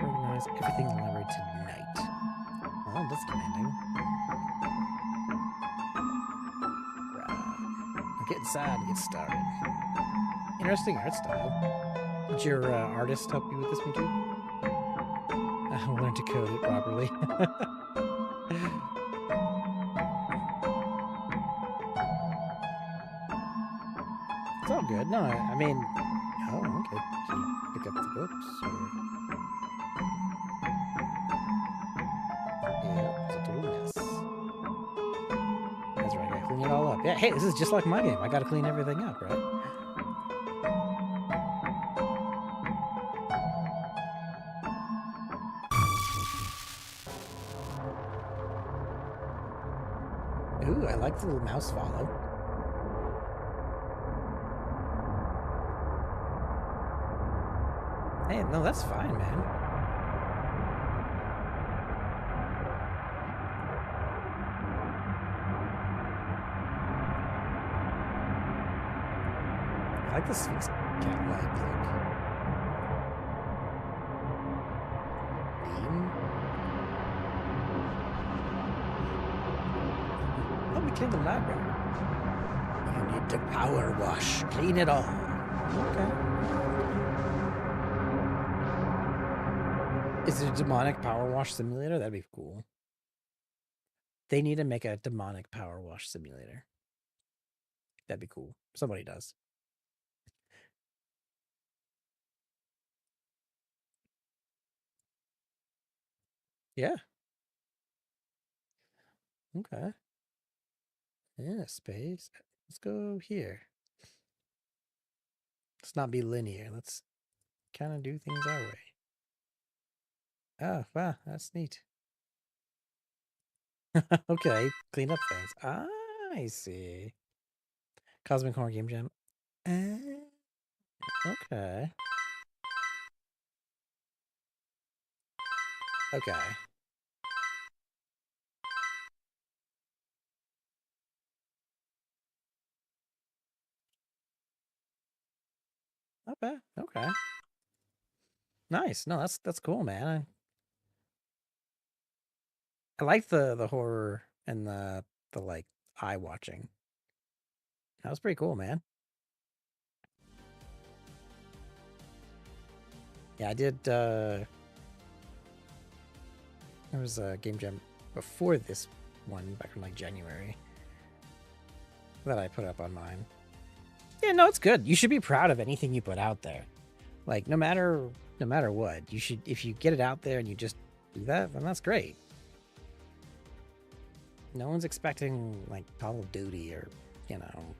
A: organize everything in the library tonight? Well, that's demanding. Right. Get inside and get started. Interesting art style. Did your artist help you with this one too? I'll learn to code it properly. It's all good. No, I mean, oh, okay. Can you pick up the books? Or... Yeah, it's a total mess. That's right, I gotta clean it all up. Yeah, hey, this is just like my game. I gotta clean everything up, right? Ooh, I like the little mouse follow. Hey, no, that's fine, man. I like the Sphinx cat-like look. clean the library. You need to power wash. Clean it all. Okay. Is it a demonic power wash simulator? That'd be cool. They need to make a demonic power wash simulator. That'd be cool. Somebody does. Yeah. Okay. Yeah, space. Let's go here. Let's not be linear. Let's kind of do things our way. Oh, wow. That's neat. Okay. Clean up things. Ah, I see. Cosmic Horror Game Jam. Okay. Okay. Not bad. Okay. Nice. No, that's cool, man. I like the horror and the like eye watching. That was pretty cool, man. Yeah, I did there was a game jam before this one back in like January that I put up on mine. Yeah, no, it's good. You should be proud of anything you put out there. Like no matter what, you should, if you get it out there and you just do that, then that's great. No one's expecting like Call of Duty or, you know,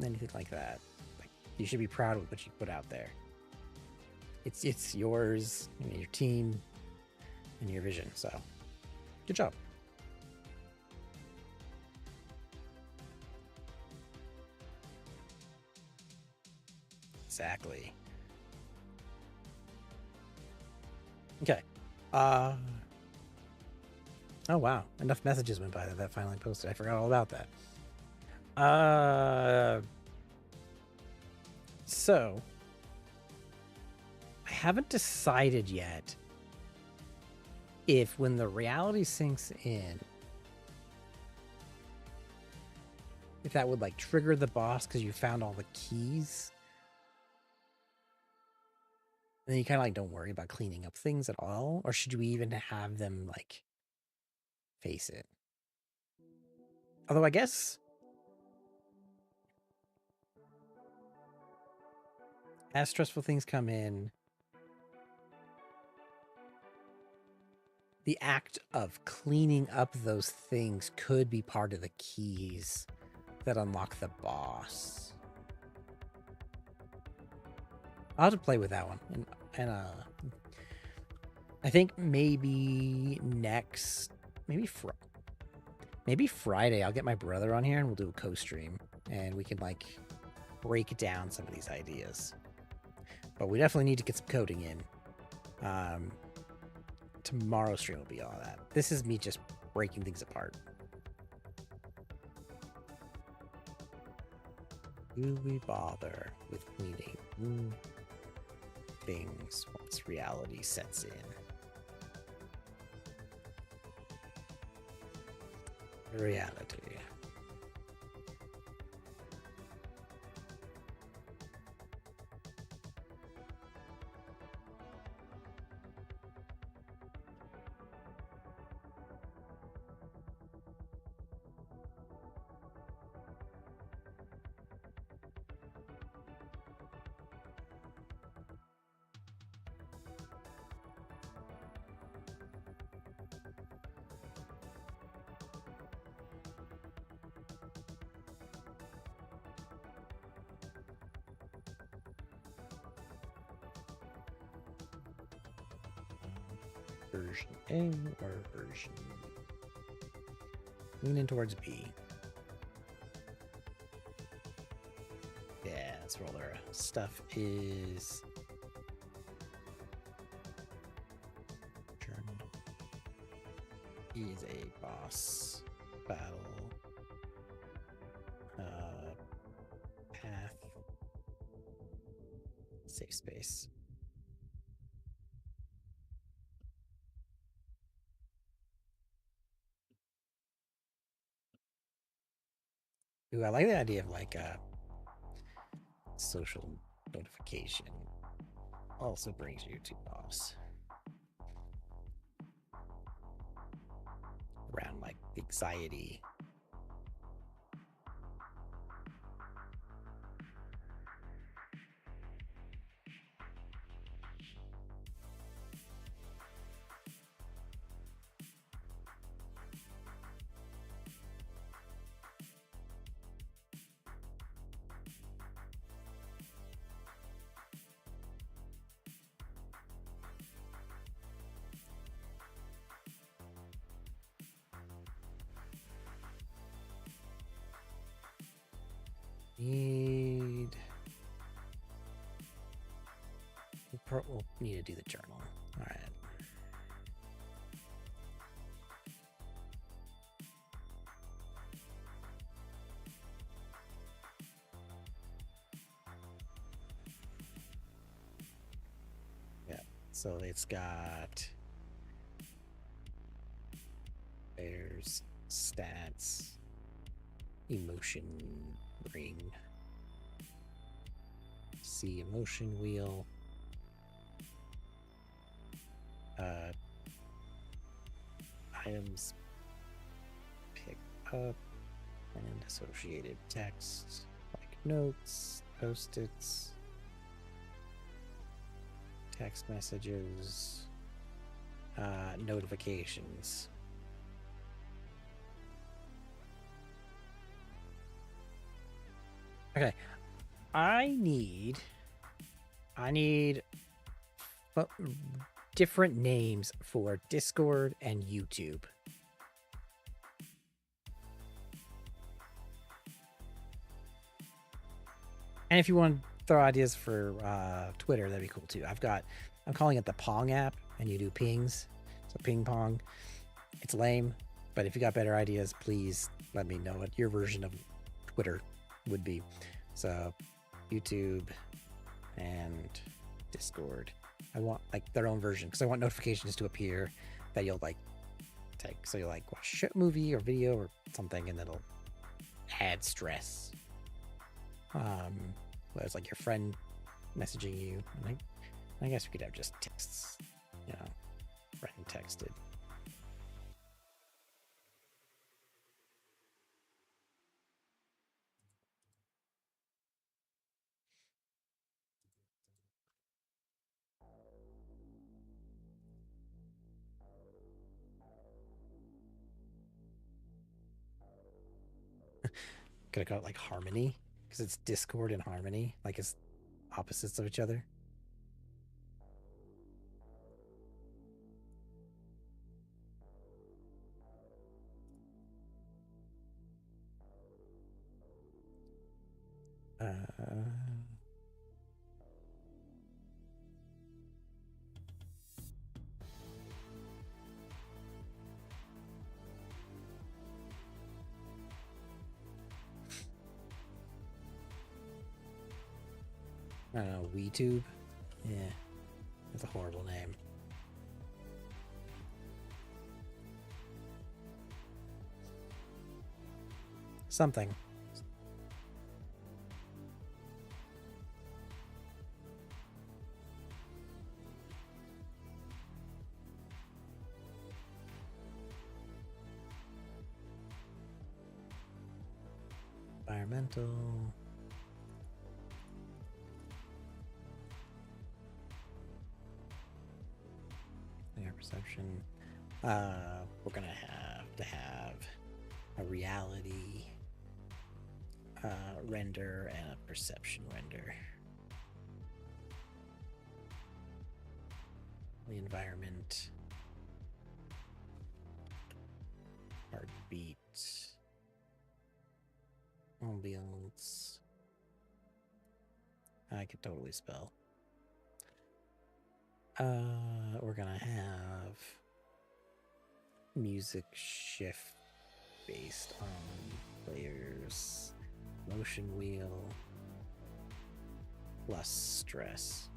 A: anything like that. Like you should be proud of what you put out there. It's yours, your team, and your vision. So, good job. Exactly. Okay. Oh wow, enough messages went by that finally posted. I forgot all about that. So I haven't decided yet if when the reality sinks in, if that would like trigger the boss because you found all the keys. And then you kind of like don't worry about cleaning up things at all, or should we even have them like face it? Although I guess as stressful things come in, the act of cleaning up those things could be part of the keys that unlock the boss. I'll have to play with that one, and I think maybe maybe Friday I'll get my brother on here and we'll do a co-stream and we can like break down some of these ideas. But we definitely need to get some coding in. Tomorrow's stream will be all that. This is me just breaking things apart. Do we bother with cleaning things once reality sets in? Reality. Version A or version B? Leaning towards B. Yeah, let's roll our stuff is journal. Is a boss battle path safe space. Ooh, I like the idea of like social notification. Also brings you to boss. Around like anxiety. We'll need to do the journal. All right. Yeah. So it's got there's stats, emotion ring, see emotion wheel. Items pick up and associated text like notes, post-its, text messages, notifications. Okay, I need different names for Discord and YouTube. And if you want to throw ideas for Twitter, that'd be cool too. I'm calling it the Pong app, and you do pings. So ping pong. It's lame, but if you got better ideas, please let me know what your version of Twitter would be. So YouTube and Discord. I want like their own version because I want notifications to appear that you'll like take. So you'll like watch a movie or video or something, and it'll add stress. Where it's like your friend messaging you. And I guess we could have just texts, you know, friend texted. Could I call it like Harmony? Because it's Discord and Harmony, like it's opposites of each other. I don't know, WeTube? Yeah, that's a horrible name. Something. Environmental. Linear perception. We're gonna have to have a reality render and a perception render. The environment. Heartbeat. Ambience. I could totally spell. We're gonna have music shift based on players, motion wheel, plus stress.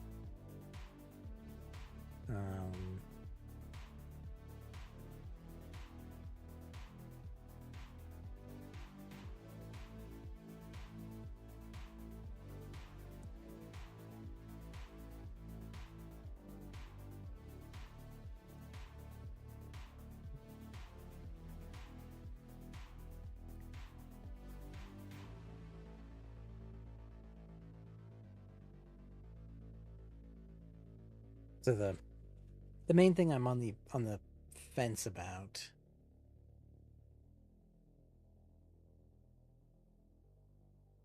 A: So the main thing I'm on the fence about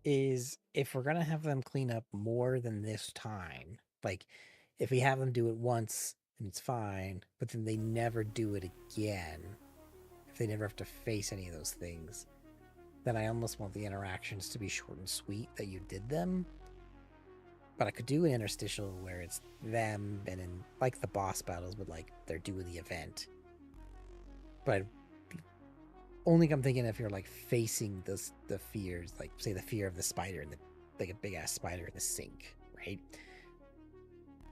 A: is if we're gonna have them clean up more than this time. Like, if we have them do it once and it's fine, but then they never do it again, if they never have to face any of those things, then I almost want the interactions to be short and sweet that you did them. But I could do an interstitial where it's them and in like the boss battles, but like they're doing the event. But only I'm thinking if you're like facing the fears, like say the fear of the spider and the like a big ass spider in the sink, right?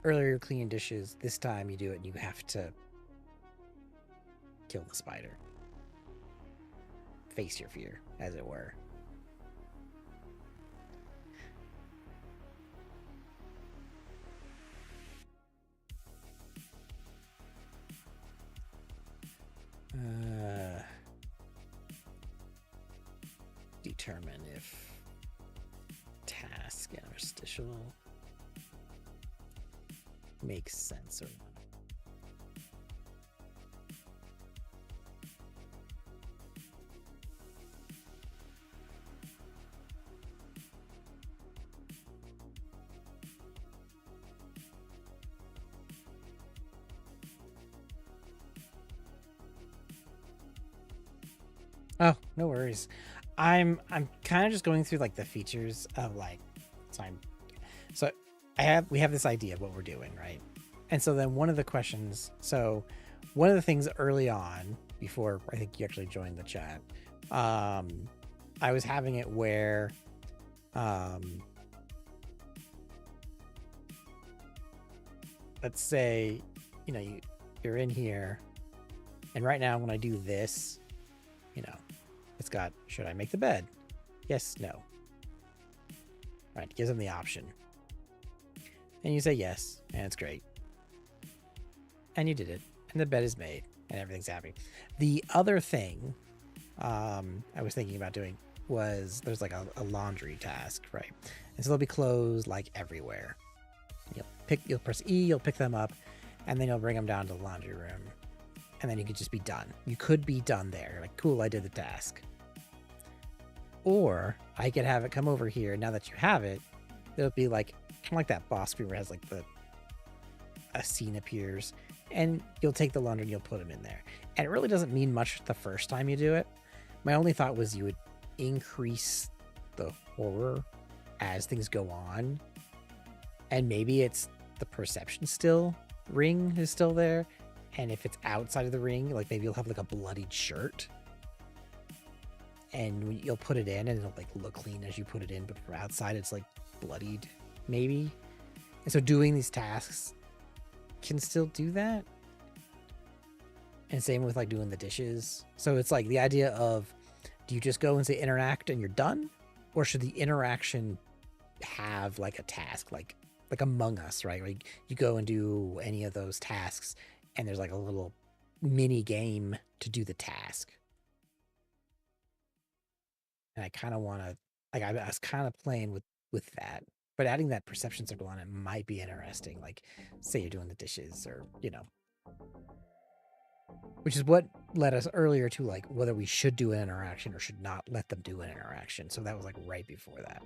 A: Earlier you're cleaning dishes, this time you do it and you have to kill the spider. Face your fear, as it were. Determine if task interstitial makes sense or not. Oh, no worries. I'm kind of just going through like the features of like so we have this idea of what we're doing, right? And so then one of the questions, so one of the things early on, before I think you actually joined the chat, I was having it where let's say, you know, you're in here, and right now when I do this, you know, it's got, should I make the bed? Yes, no. Right, gives them the option. And you say yes, and it's great. And you did it, and the bed is made, and everything's happy. The other thing I was thinking about doing was there's like a laundry task, right? And so there'll be clothes like everywhere. You'll press E, you'll pick them up, and then you'll bring them down to the laundry room. And then you could just be done. You could be done there. Like, cool, I did the task. Or I could have it come over here. Now that you have it, it'll be like kind of like that boss screen where it has like a scene appears, and you'll take the laundry and you'll put them in there. And it really doesn't mean much the first time you do it. My only thought was you would increase the horror as things go on, and maybe it's the perception ring is still there. And if it's outside of the ring, like maybe you'll have like a bloodied shirt, and you'll put it in and it'll like look clean as you put it in, but from outside it's like bloodied maybe. And so doing these tasks can still do that. And same with like doing the dishes. So it's like the idea of, do you just go and say interact and you're done? Or should the interaction have like a task, like Among Us, right? Like you go and do any of those tasks, and there's like a little mini game to do the task. And I kind of want to, like, I was kind of playing with that, but adding that perception circle on it might be interesting. Like, say you're doing the dishes, or you know, which is what led us earlier to like whether we should do an interaction or should not let them do an interaction. So that was like right before that.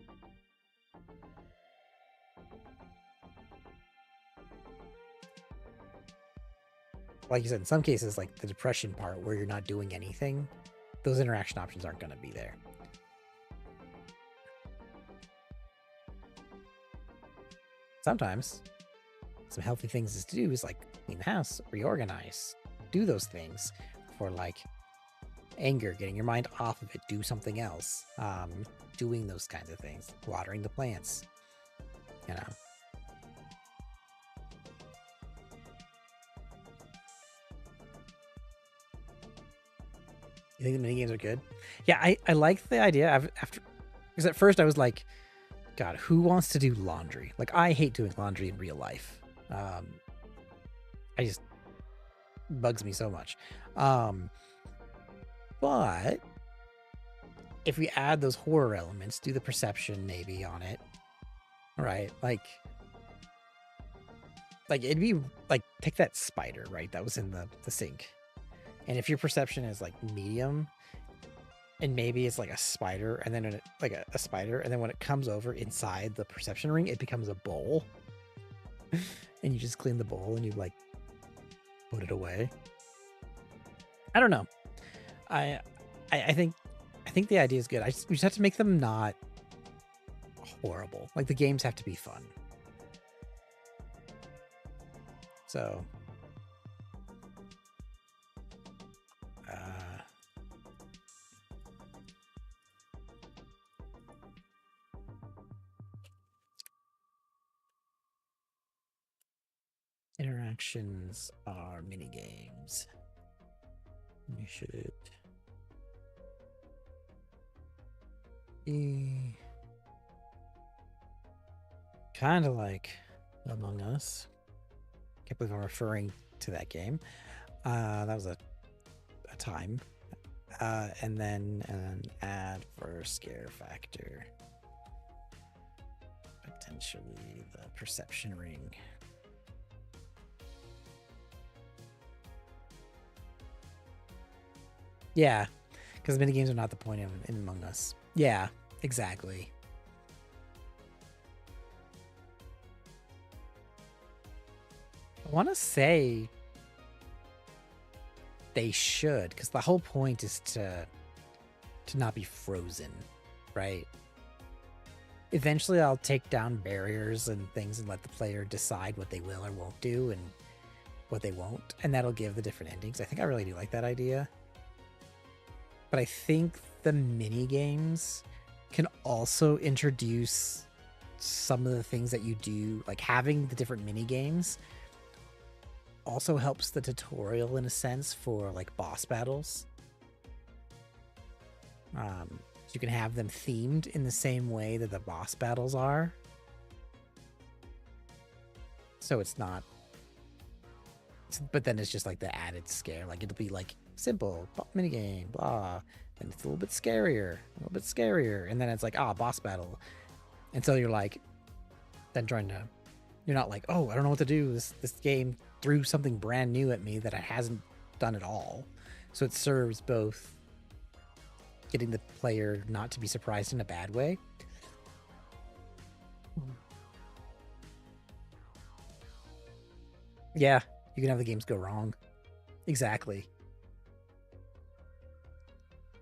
A: Like you said, in some cases, like the depression part where you're not doing anything, those interaction options aren't going to be there. Sometimes some healthy things to do is like clean the house, reorganize, do those things for like anger, getting your mind off of it, do something else, doing those kinds of things, watering the plants, you know. You think the minigames are good? Yeah, I like the idea. Because at first I was like, God, who wants to do laundry? Like, I hate doing laundry in real life. I just bugs me so much. But if we add those horror elements, do the perception maybe on it, right? Like, like it'd be like take that spider, right? That was in the sink. And if your perception is like medium, and maybe it's like a spider, and then like a spider, and then when it comes over inside the perception ring, it becomes a bowl. And you just clean the bowl and you like put it away. I don't know. I think the idea is good. We just have to make them not horrible. Like the games have to be fun. So interactions are mini games. You should be kind of like Among Us. Can't believe I'm referring to that game. That was a time. And then an ad for scare factor. Potentially the perception ring. Yeah, because mini games are not the point of in Among Us. Yeah, exactly. I want to say they should, because the whole point is to not be frozen, right? Eventually, I'll take down barriers and things and let the player decide what they will or won't do and what they won't, and that'll give the different endings. I think I really do like that idea. But I think the mini games can also introduce some of the things that you do, like having the different mini games also helps the tutorial in a sense for like boss battles. You can have them themed in the same way that the boss battles are. So it's not, but then it's just like the added scare. Like it'll be like simple mini game, blah, and it's a little bit scarier, and then it's like boss battle, and so you're like, then you're not like, oh, I don't know what to do. This game threw something brand new at me that I hasn't done at all. So it serves both getting the player not to be surprised in a bad way. Yeah, you can have the games go wrong. Exactly.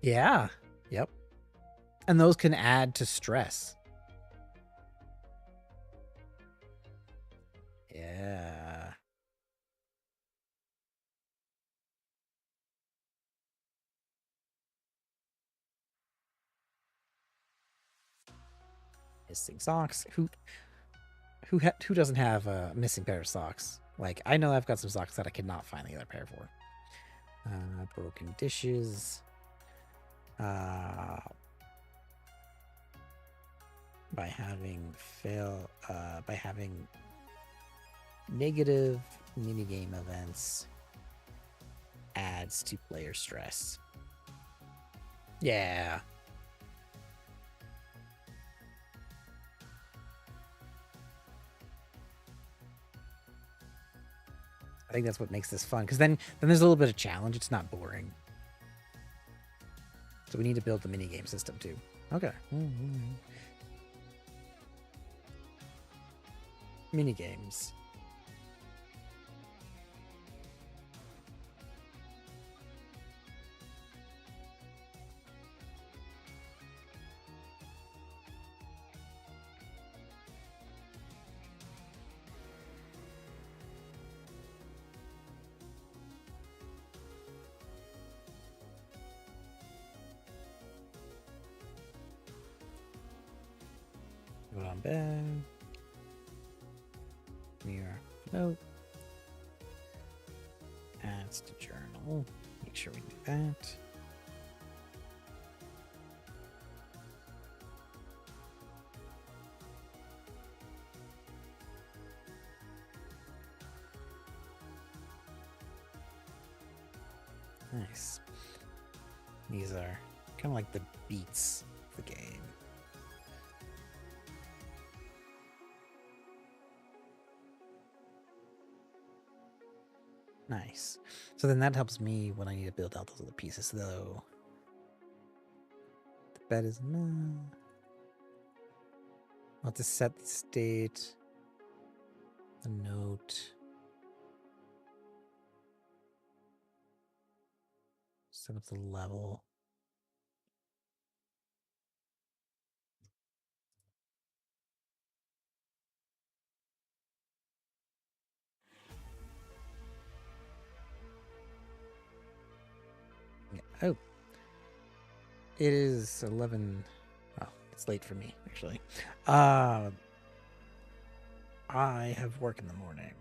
A: Yeah. Yep. And those can add to stress. Yeah. Missing socks. Who doesn't have a missing pair of socks? Like, I know I've got some socks that I cannot find the other pair for. Broken dishes. By having negative minigame events adds to player stress. Yeah. I think that's what makes this fun, because then there's a little bit of challenge. It's not boring. So we need to build the minigame system too. Okay. Minigames. Go on back. Mirror note. Adds to journal. Make sure we do that. Nice. These are kind of like the beats of the game. Nice. So then that helps me when I need to build out those other pieces, though. The bed is no. I'll have to set the state. The note. Set up the level. Yeah. Oh. It is 11. Oh, it's late for me, actually. I have work in the morning.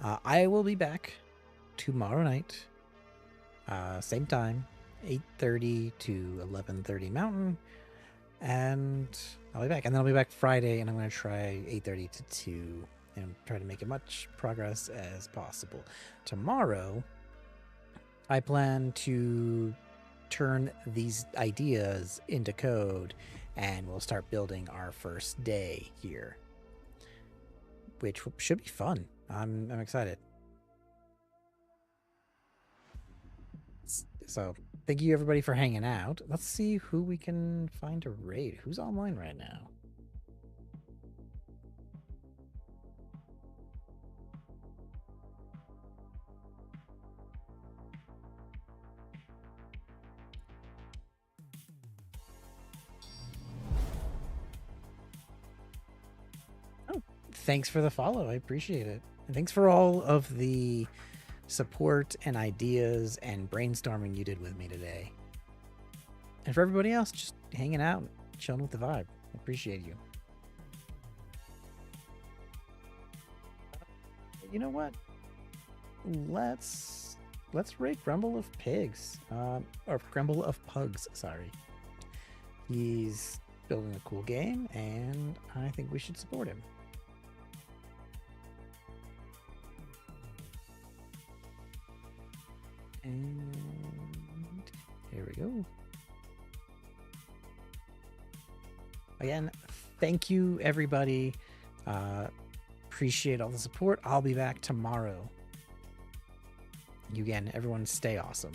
A: I will be back tomorrow night. Same time, 8:30 to 11:30 Mountain. And I'll be back. And then I'll be back Friday, and I'm going to try 8:30 to 2 and try to make as much progress as possible. Tomorrow, I plan to turn these ideas into code, and we'll start building our first day here, which should be fun. I'm excited. So thank you everybody for hanging out. Let's see who we can find to raid. Who's online right now? Oh, thanks for the follow. I appreciate it. And thanks for all of the support and ideas and brainstorming you did with me today. And for everybody else, just hanging out, chilling with the vibe. I appreciate you. You know what? Let's rate Grumble of Pigs. Or Grumble of Pugs, sorry. He's building a cool game, and I think we should support him. And here we go. Again, thank you, everybody. Appreciate all the support. I'll be back tomorrow. Again, everyone stay awesome.